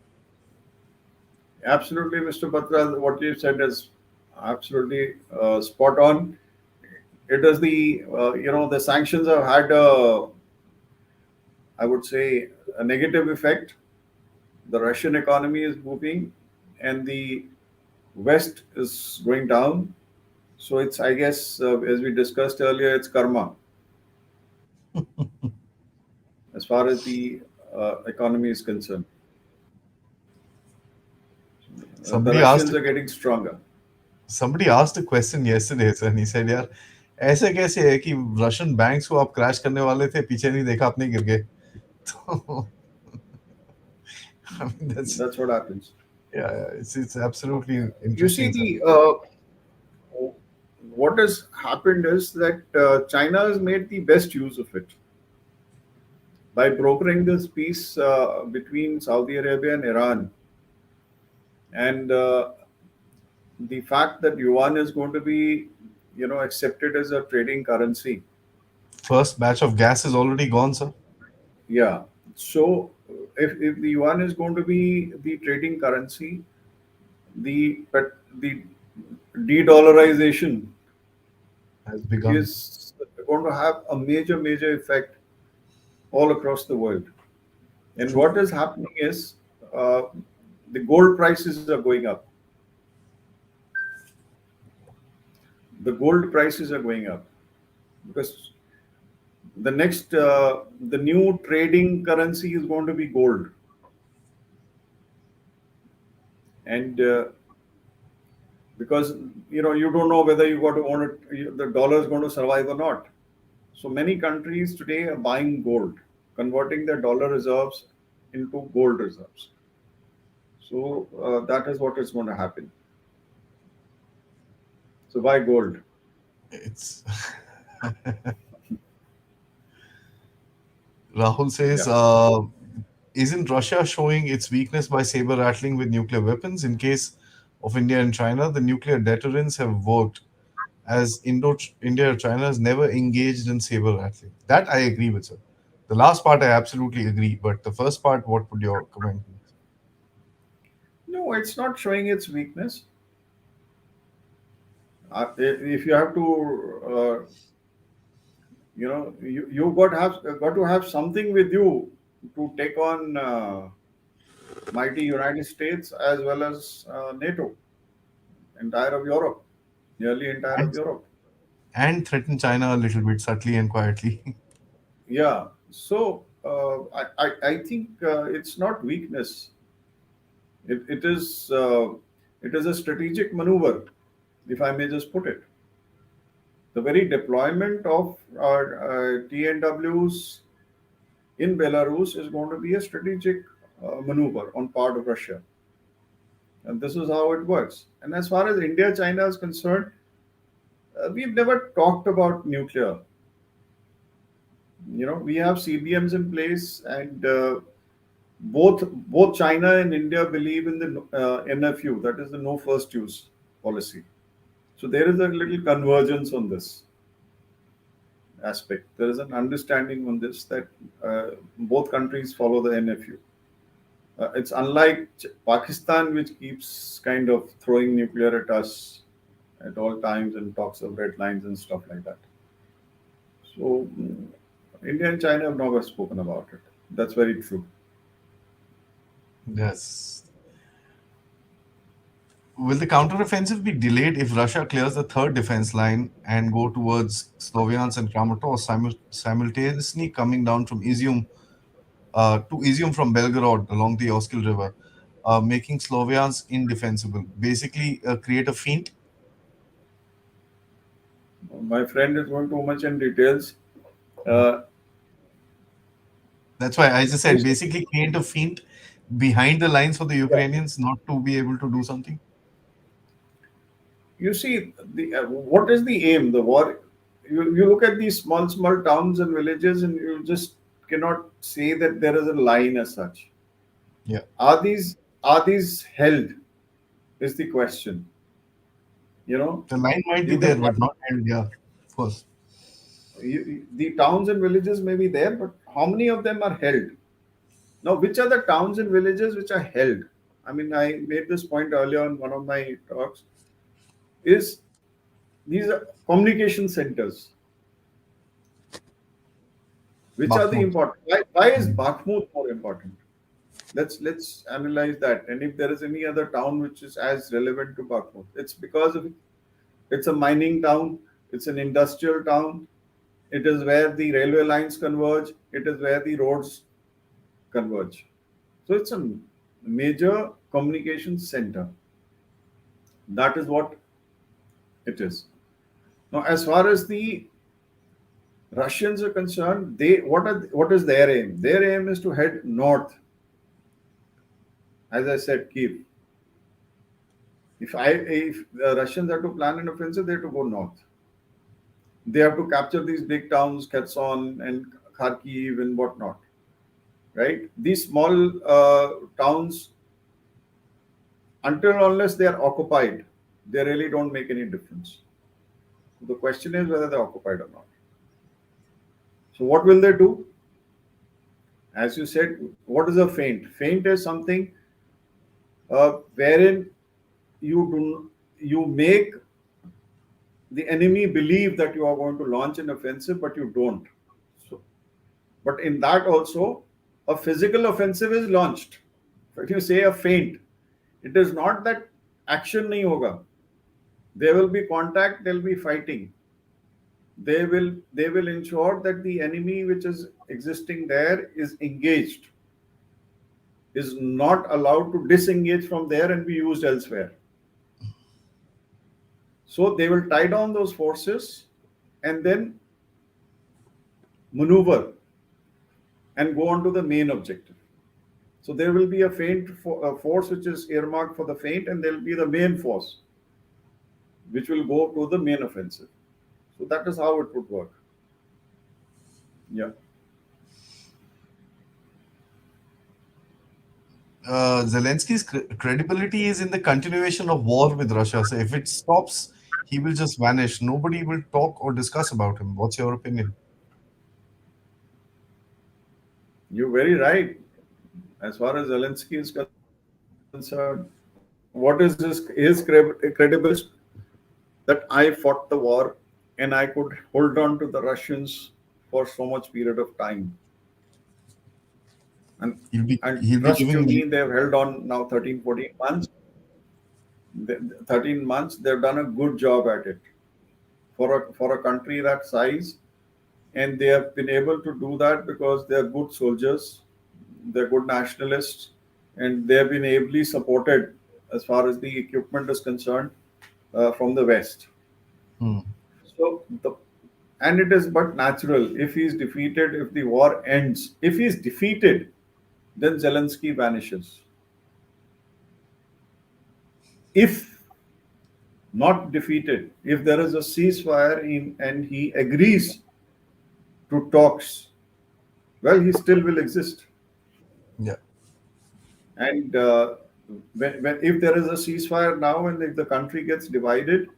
absolutely, Mr. Batra. What you said is absolutely spot on. It is the sanctions have had I would say a negative effect. The Russian economy is booming, and the West is going down. So it's, I guess, as we discussed earlier, it's karma as far as the economy is concerned. The Somebody asked Russians are getting stronger. somebody asked a question yesterday, sir, and he said, "यार ऐसे कैसे है कि Russian banks को आप crash करने वाले थे, पीछे नहीं देखा, अपने गिर गए?" तो I mean, that's That's what happens. yeah, yeah, it's absolutely You see, interesting, sir. the what has happened is that China has made the best use of it by brokering this peace between Saudi Arabia and Iran, and the fact that yuan is going to be, accepted as a trading currency. First batch of gas is already gone, sir. Yeah. So if the yuan is going to be the trading currency, the de-dollarization Has begun. is going to have a major effect all across the world. And True. what is happening is uh, the gold prices are going up. The gold prices are going up because the new trading currency is going to be gold, and because you don't know whether you got to own it, the dollar is going to survive or not. So many countries today are buying gold, converting their dollar reserves into gold reserves. So that is what is going to happen. So buy gold. It's Rahul says, Yeah, isn't Russia showing its weakness by saber rattling with nuclear weapons? In case of India and China, the nuclear deterrents have worked, as India or China has never engaged in saber rattling. That I agree with, sir. The last part I absolutely agree, but the first part, what would your comment be? no, it's not showing its weakness. If you have to, you got to have something with you to take on mighty United States as well as NATO, entire of Europe, nearly entire of And, Europe. and threaten China a little bit subtly and quietly. Yeah. So I think it's not weakness. It is a strategic maneuver, if I may just put it. The very deployment of our TNWs in Belarus is going to be a strategic maneuver on part of Russia. And this is how it works. And as far as India China is concerned, we've never talked about nuclear. We have CBMs in place, and both China and India believe in the NFU, that is the no first use policy. So there is a little convergence on this aspect. There is an understanding on this that both countries follow the NFU. It's unlike Pakistan, which keeps kind of throwing nuclear at us at all times and talks of red lines and stuff like that. So India and China have never spoken about it. That's very true. Yes. Will the counteroffensive be delayed if Russia clears the third defense line and go towards Sloviansk and Kramatorsk, simultaneously coming down from Izium to Izium from Belgorod along the Oskil River, making Sloviansk indefensible? Basically, create a feint. My friend is going too much in details. Uh, That's why I just you, said basically create a feint behind the lines for the Ukrainians not to be able to do something. you see, what is the aim? The war. You look at these small towns and villages, and you just cannot say that there is a line as such. Yeah. Are these held? Is the question. You know, The line might be you there, can but not held. Yeah, of course. the towns and villages may be there, but how many of them are held? Now, which are the towns and villages which are held? I mean, I made this point earlier on one of my talks. Is these are communication centers, which are the Bakhmut. important? Why is Hmm. Bakhmut more important? Let's analyze that. And if there is any other town which is as relevant to Bakhmut, it's because of it's a mining town, it's an industrial town, it is where the railway lines converge, it is where the roads converge. So it's a major communication center. That is what it is. Now, as far as the Russians are concerned, what is their aim? Their aim is to head north. As I said, Kiev. If the Russians are to plan an offensive, they have to go north. They have to capture these big towns, Kherson and Kharkiv and whatnot. Right? These small towns, until unless they are occupied, they really don't make any difference. The question is whether they're occupied or not. So what will they do? As you said, what is a feint? Feint is something wherein you make the enemy believe that you are going to launch an offensive, but you don't. So, but in that also, a physical offensive is launched. If you say a feint, it is not that action nahi hoga. There will be contact. There will be fighting. They will ensure that the enemy which is existing there is engaged, is not allowed to disengage from there and be used elsewhere. So they will tie down those forces and then maneuver and go on to the main objective. So there will be a force which is earmarked for the feint, and there will be the main force which will go to the main offensive. So that is how it would work. Yeah. Zelensky's credibility is in the continuation of war with Russia. So if it stops, he will just vanish. Nobody will talk or discuss about him. What's your opinion? You're very right. As far as Zelensky is concerned, what is his credibility that I fought the war and I could hold on to the Russians for so much period of time. And and He'll be trust you giving me, they've held on now 13, 14 months. 13 months, they've done a good job at it for a country that size, and they have been able to do that because they are good soldiers, they're good nationalists, and they have been ably supported as far as the equipment is concerned from the West. Hmm. So And it is but natural if he is defeated, if the war ends. If he is defeated, then Zelensky vanishes. If not defeated, if there is a ceasefire and he agrees to talks, well, he still will exist. Yeah, And if there is a ceasefire now and if the country gets divided,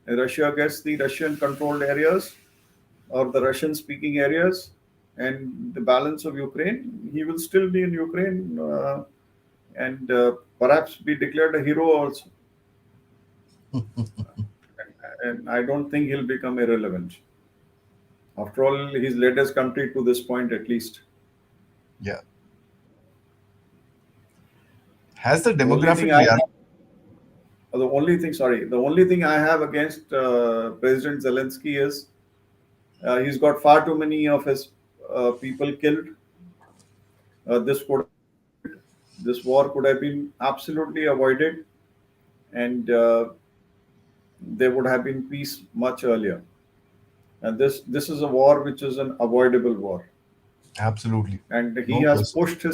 and Russia gets the Russian controlled areas or the Russian speaking areas and the balance of Ukraine, he will still be in Ukraine and perhaps be declared a hero also. And I don't think he'll become irrelevant. After all, he's led his country to this point at least. yeah. Has the The only thing demographic I reality? the only thing sorry the only thing I have against President Zelensky is he's got far too many of his people killed. This could have been avoided. This war could have been absolutely avoided, and there would have been peace much earlier. And this is a war which is an avoidable war, Absolutely, and he no has question.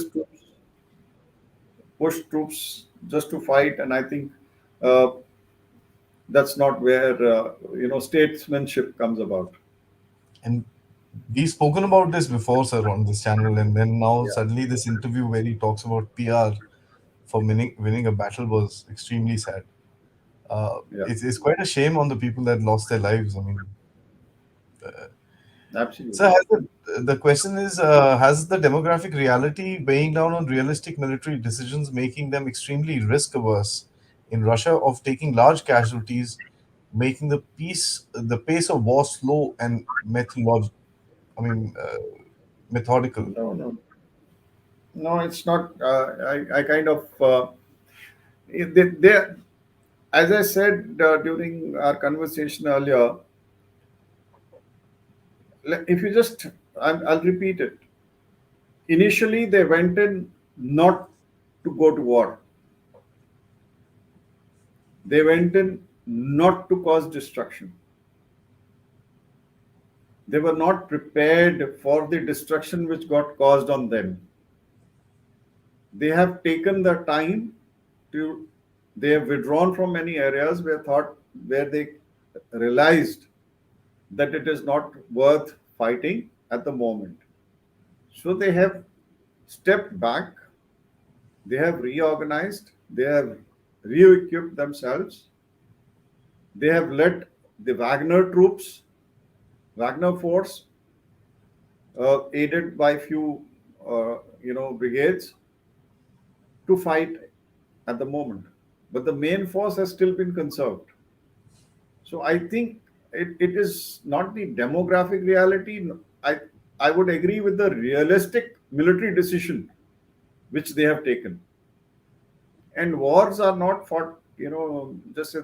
pushed troops just to fight, and I think uh, that's not where statesmanship comes about. And we've spoken about this before, sir, on this channel, and then now Yeah, suddenly this interview where he talks about PR for winning a battle was extremely sad. yeah, It's quite a shame on the people that lost their lives. I mean, so absolutely. the question is, has the demographic reality weighing down on realistic military decisions, making them extremely risk averse in Russia of taking large casualties, making the pace of war slow and I mean, methodical. No, no, no. It's not. I kind of they, as I said during our conversation earlier. If you just, I'll repeat it. Initially, they went in not to go to war. They went in not to cause destruction. They were not prepared for the destruction which got caused on them. They have taken the time to. They have withdrawn from many areas where they realized that it is not worth fighting at the moment. So they have stepped back, they have reorganized, they have re equipped themselves, they have let the Wagner force, aided by few brigades, to fight at the moment. But the main force has still been conserved. So I think it is not the demographic reality. I would agree with the realistic military decision which they have taken. And wars are not fought, just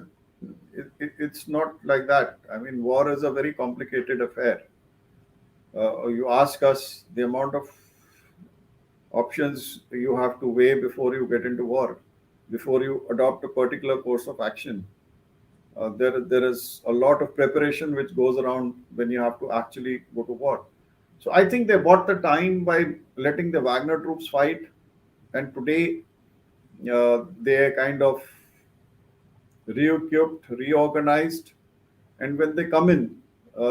it's not like that. I mean, war is a very complicated affair. You ask us the amount of options you have to weigh before you get into war, before you adopt a particular course of action. There is a lot of preparation which goes around when you have to actually go to war. So I think they bought the time by letting the Wagner troops fight, and today they kind of re-equipped, reorganized, and when they come in,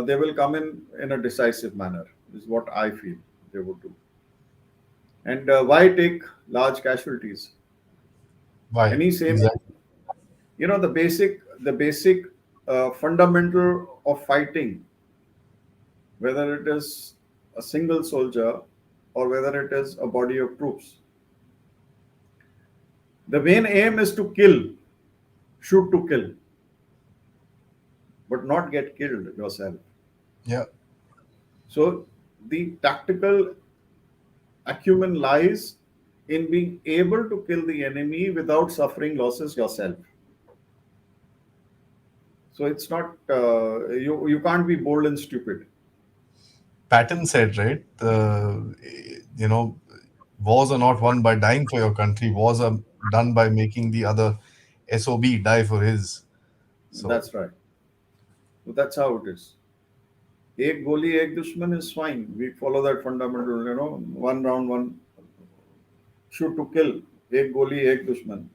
they will come in a decisive manner. Is what I feel they would do. And why take large casualties? Why? Any same, Exactly. the basic fundamental of fighting, whether it is a single soldier or whether it is a body of troops. The main aim is to kill, shoot to kill, but not get killed yourself. Yeah. So the tactical acumen lies in being able to kill the enemy without suffering losses yourself. So it's not you can't be bold and stupid. Patton said, right? You know, wars are not won by dying for your country. Wars are done by making the other SOB die for his. So That's right. So that's how it is. Ek goli, ek dushman is fine. We follow that fundamental, one round, one shoot to kill. Ek goli, ek dushman.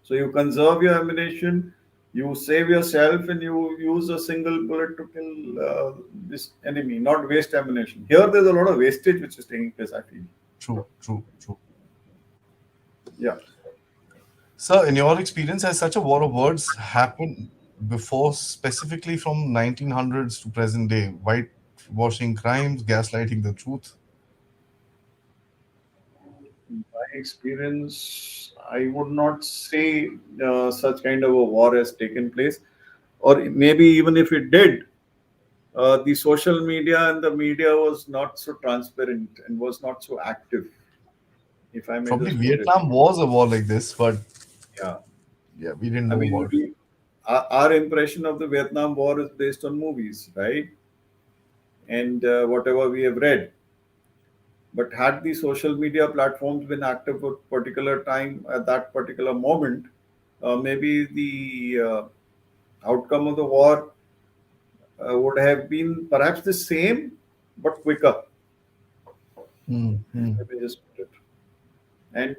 So you conserve your ammunition, you save yourself, and you use a single bullet to kill this enemy, not waste ammunition. Here, there's a lot of wastage which is taking place, I feel. True, true, true. Yeah. Sir, in your experience, has such a war of words happened before, specifically from 1900s to present day? Whitewashing crimes, gaslighting the truth. My experience, I would not say such kind of a war has taken place, or maybe even if it did, the social media and the media was not so transparent and was not so active, if I may Probably just put it. Vietnam was a war like this, but Yeah. yeah, we didn't I know mean, about it. our impression of the Vietnam War is based on movies, right? And whatever we have read. But had the social media platforms been active at particular time at that particular moment, maybe the outcome of the war would have been perhaps the same but quicker. Hmm, hmm, Let me just put it. And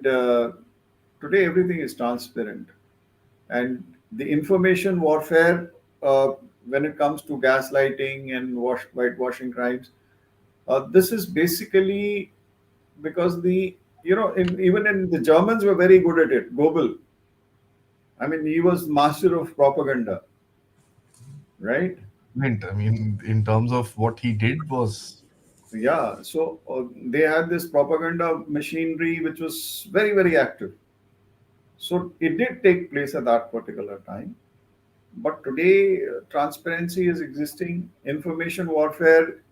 today everything is transparent. And the information warfare, when it comes to gaslighting and whitewashing crimes, this is basically because even in the Germans were very good at it. Goebbels, I mean, he was master of propaganda, right? brilliant. I mean, in terms of what he did was, Yeah, so they had this propaganda machinery which was very, very active. So it did take place at that particular time. But today, transparency is existing. Information warfare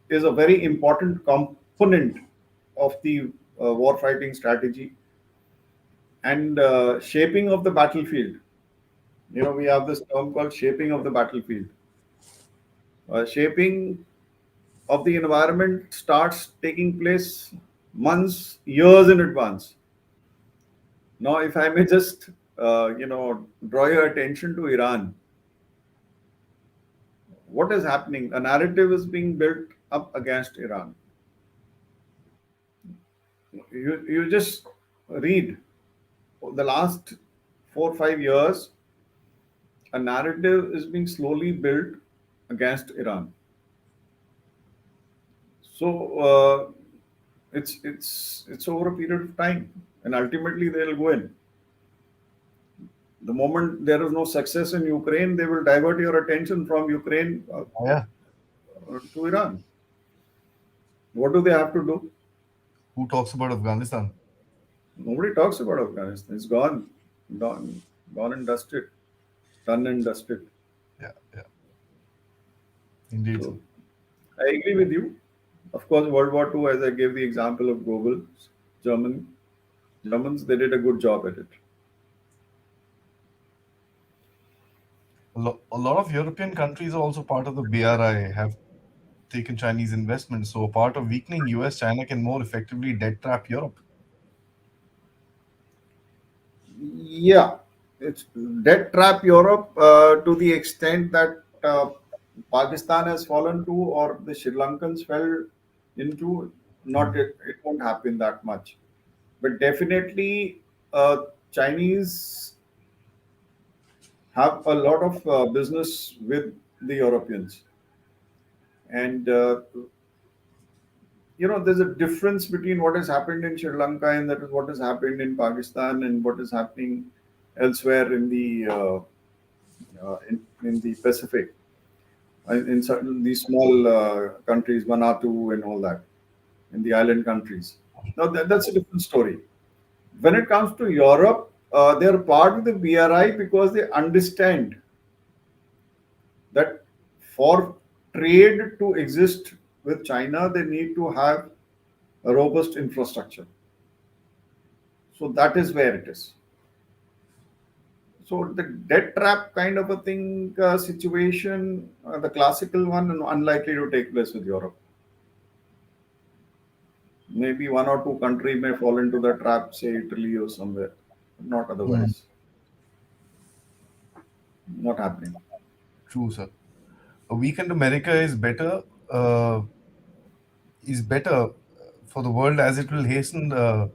is a very important component of the war fighting strategy and shaping of the battlefield. We have this term called shaping of the battlefield. Shaping of the environment starts taking place months, years in advance. Now, if I may just, draw your attention to Iran, what is happening? A narrative is being built up against Iran. You just read the last 4 5 years, a narrative is being slowly built against Iran. So it's over a period of time, and ultimately they'll go in. The moment there is no success in Ukraine, they will divert your attention from Ukraine yeah, to Iran. What do they have to do? who talks about Afghanistan? Nobody talks about Afghanistan. It's gone, gone, gone and dusted, done and dusted. Yeah, yeah, indeed. So I agree with you. Of course, World War II, as I gave the example of Goebbels, German Germans, they did a good job at it. A lot of European countries are also part of the BRI, have taken Chinese investments. So, a part of weakening US, China can more effectively debt trap Europe. Yeah, it's debt trap Europe to the extent that Pakistan has fallen to, or the Sri Lankans fell into. Not Mm. it won't happen that much, but definitely Chinese have a lot of business with the Europeans, and there's a difference between what has happened in Sri Lanka and that is what has happened in Pakistan and what is happening elsewhere in the in the Pacific, in certain these small countries, Vanuatu and all that, in the island countries. Now that's a different story. When it comes to Europe, they are part of the BRI because they understand that for trade to exist with China, they need to have a robust infrastructure. So that is where it is. So the debt trap kind of a thing situation, the classical one, unlikely to take place with Europe. Maybe one or two countries may fall into the trap, say Italy or somewhere, not Mm. otherwise. Not happening. True, sir. A weakened America is better uh, is better for the world, as it will hasten the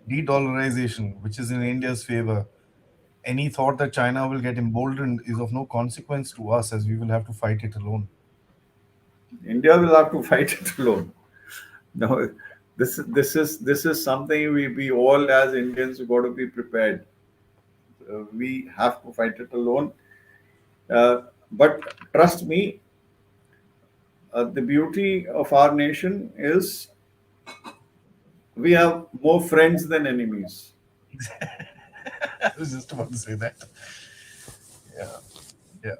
de-dollarization, which is in India's favor. Any thought that China will get emboldened is of no consequence to us, as we will have to fight it alone. India will have to fight it alone. No, this is something we all as Indians got to be prepared. We have to fight it alone. But trust me, the beauty of our nation is we have more friends than enemies. I was just about to say that. Yeah, yeah.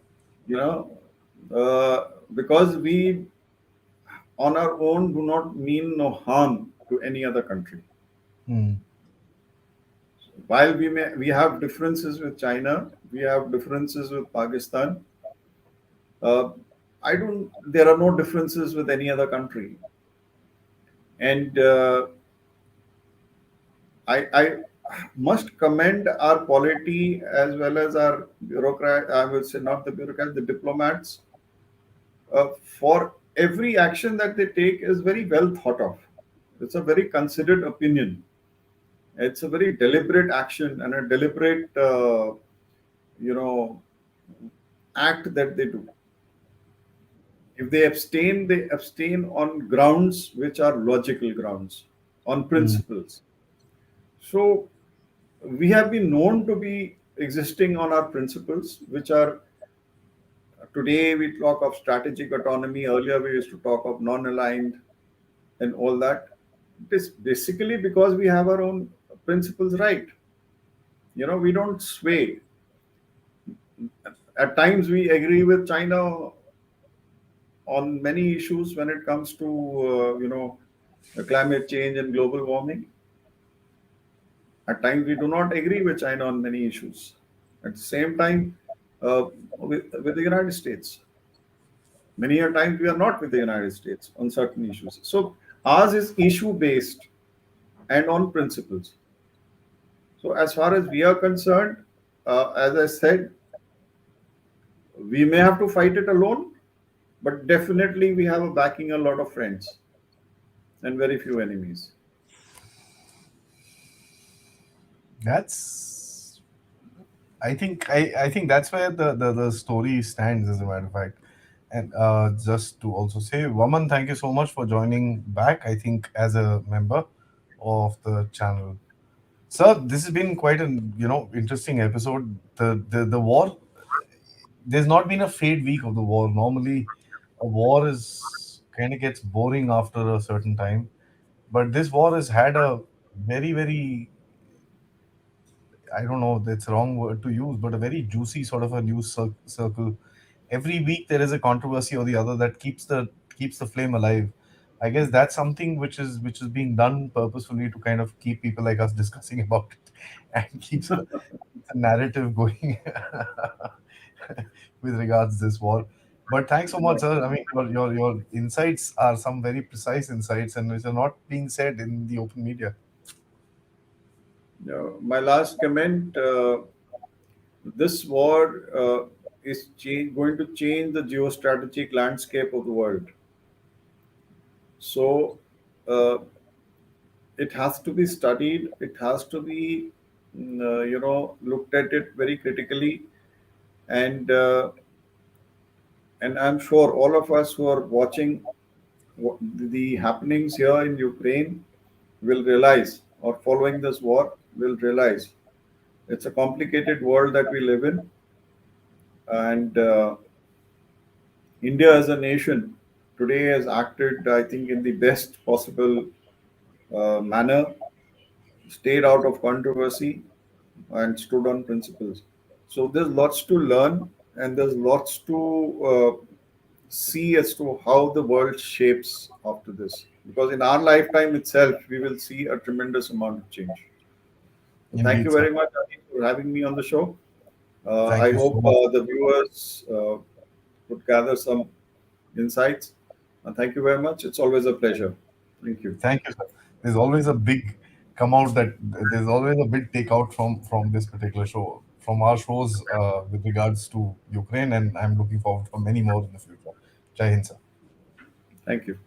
You know, because we on our own do not mean no harm to any other country. Hmm. While we have differences with China, we have differences with Pakistan. Uh, I don't. There are no differences with any other country, and I must commend our polity as well as our bureaucrat. I would say not the bureaucrats, the diplomats. For every action that they take is very well thought of. It's a very considered opinion. It's a very deliberate action and a deliberate, you know, act that they do. If they abstain on grounds which are logical grounds, on Hmm. principles. So we have been known to be existing on our principles, which are today we talk of strategic autonomy. Earlier we used to talk of non-aligned and all that. It is basically because we have our own principles right. We don't sway. At times we agree with China on many issues when it comes to climate change and global warming. At times we do not agree with China on many issues. At the same time, with the United States, many a times we are not with the United States on certain issues. So ours is issue based and on principles. So as far as we are concerned, as I said, we may have to fight it alone, but definitely we have a backing a lot of friends and very few enemies. That's. I think that's where the story stands, as a matter of fact. And just to also say, Waman, thank you so much for joining back. I think as a member of the channel. Sir, this has been quite an interesting episode. The war. There's not been a fade week of the war. Normally, a war is kind of gets boring after a certain time, but this war has had a very, I don't know, that's wrong word to use, but a very juicy sort of a news circle. Every week there is a controversy or the other that keeps the flame alive. I guess that's something which is being done purposefully to kind of keep people like us discussing about it and keeps the narrative going with regards to this war. But thanks so much, sir. I mean, your insights are some very precise insights and which are not being said in the open media. My last comment: this war is going to change the geostrategic landscape of the world. So uh, it has to be studied. It has to be, looked at it very critically, and uh, and I'm sure all of us who are watching the happenings here in Ukraine will realize, or following this war, will realize it's a complicated world that we live in, and India as a nation today has acted, I think, in the best possible manner, stayed out of controversy, and stood on principles. So there's lots to learn, and there's lots to see as to how the world shapes after this. Because in our lifetime itself, we will see a tremendous amount of change. So thank you Indeed, sir. very much, Adi, for having me on the show. Thank I you so hope much. the viewers would gather some insights. And thank you very much. It's always a pleasure. Thank you. Thank you, sir. There's always a big come out that there's always a big takeout from this particular show, from our shows with regards to Ukraine, and I'm looking forward for many more in the future. Jai Hind, sir. Thank you.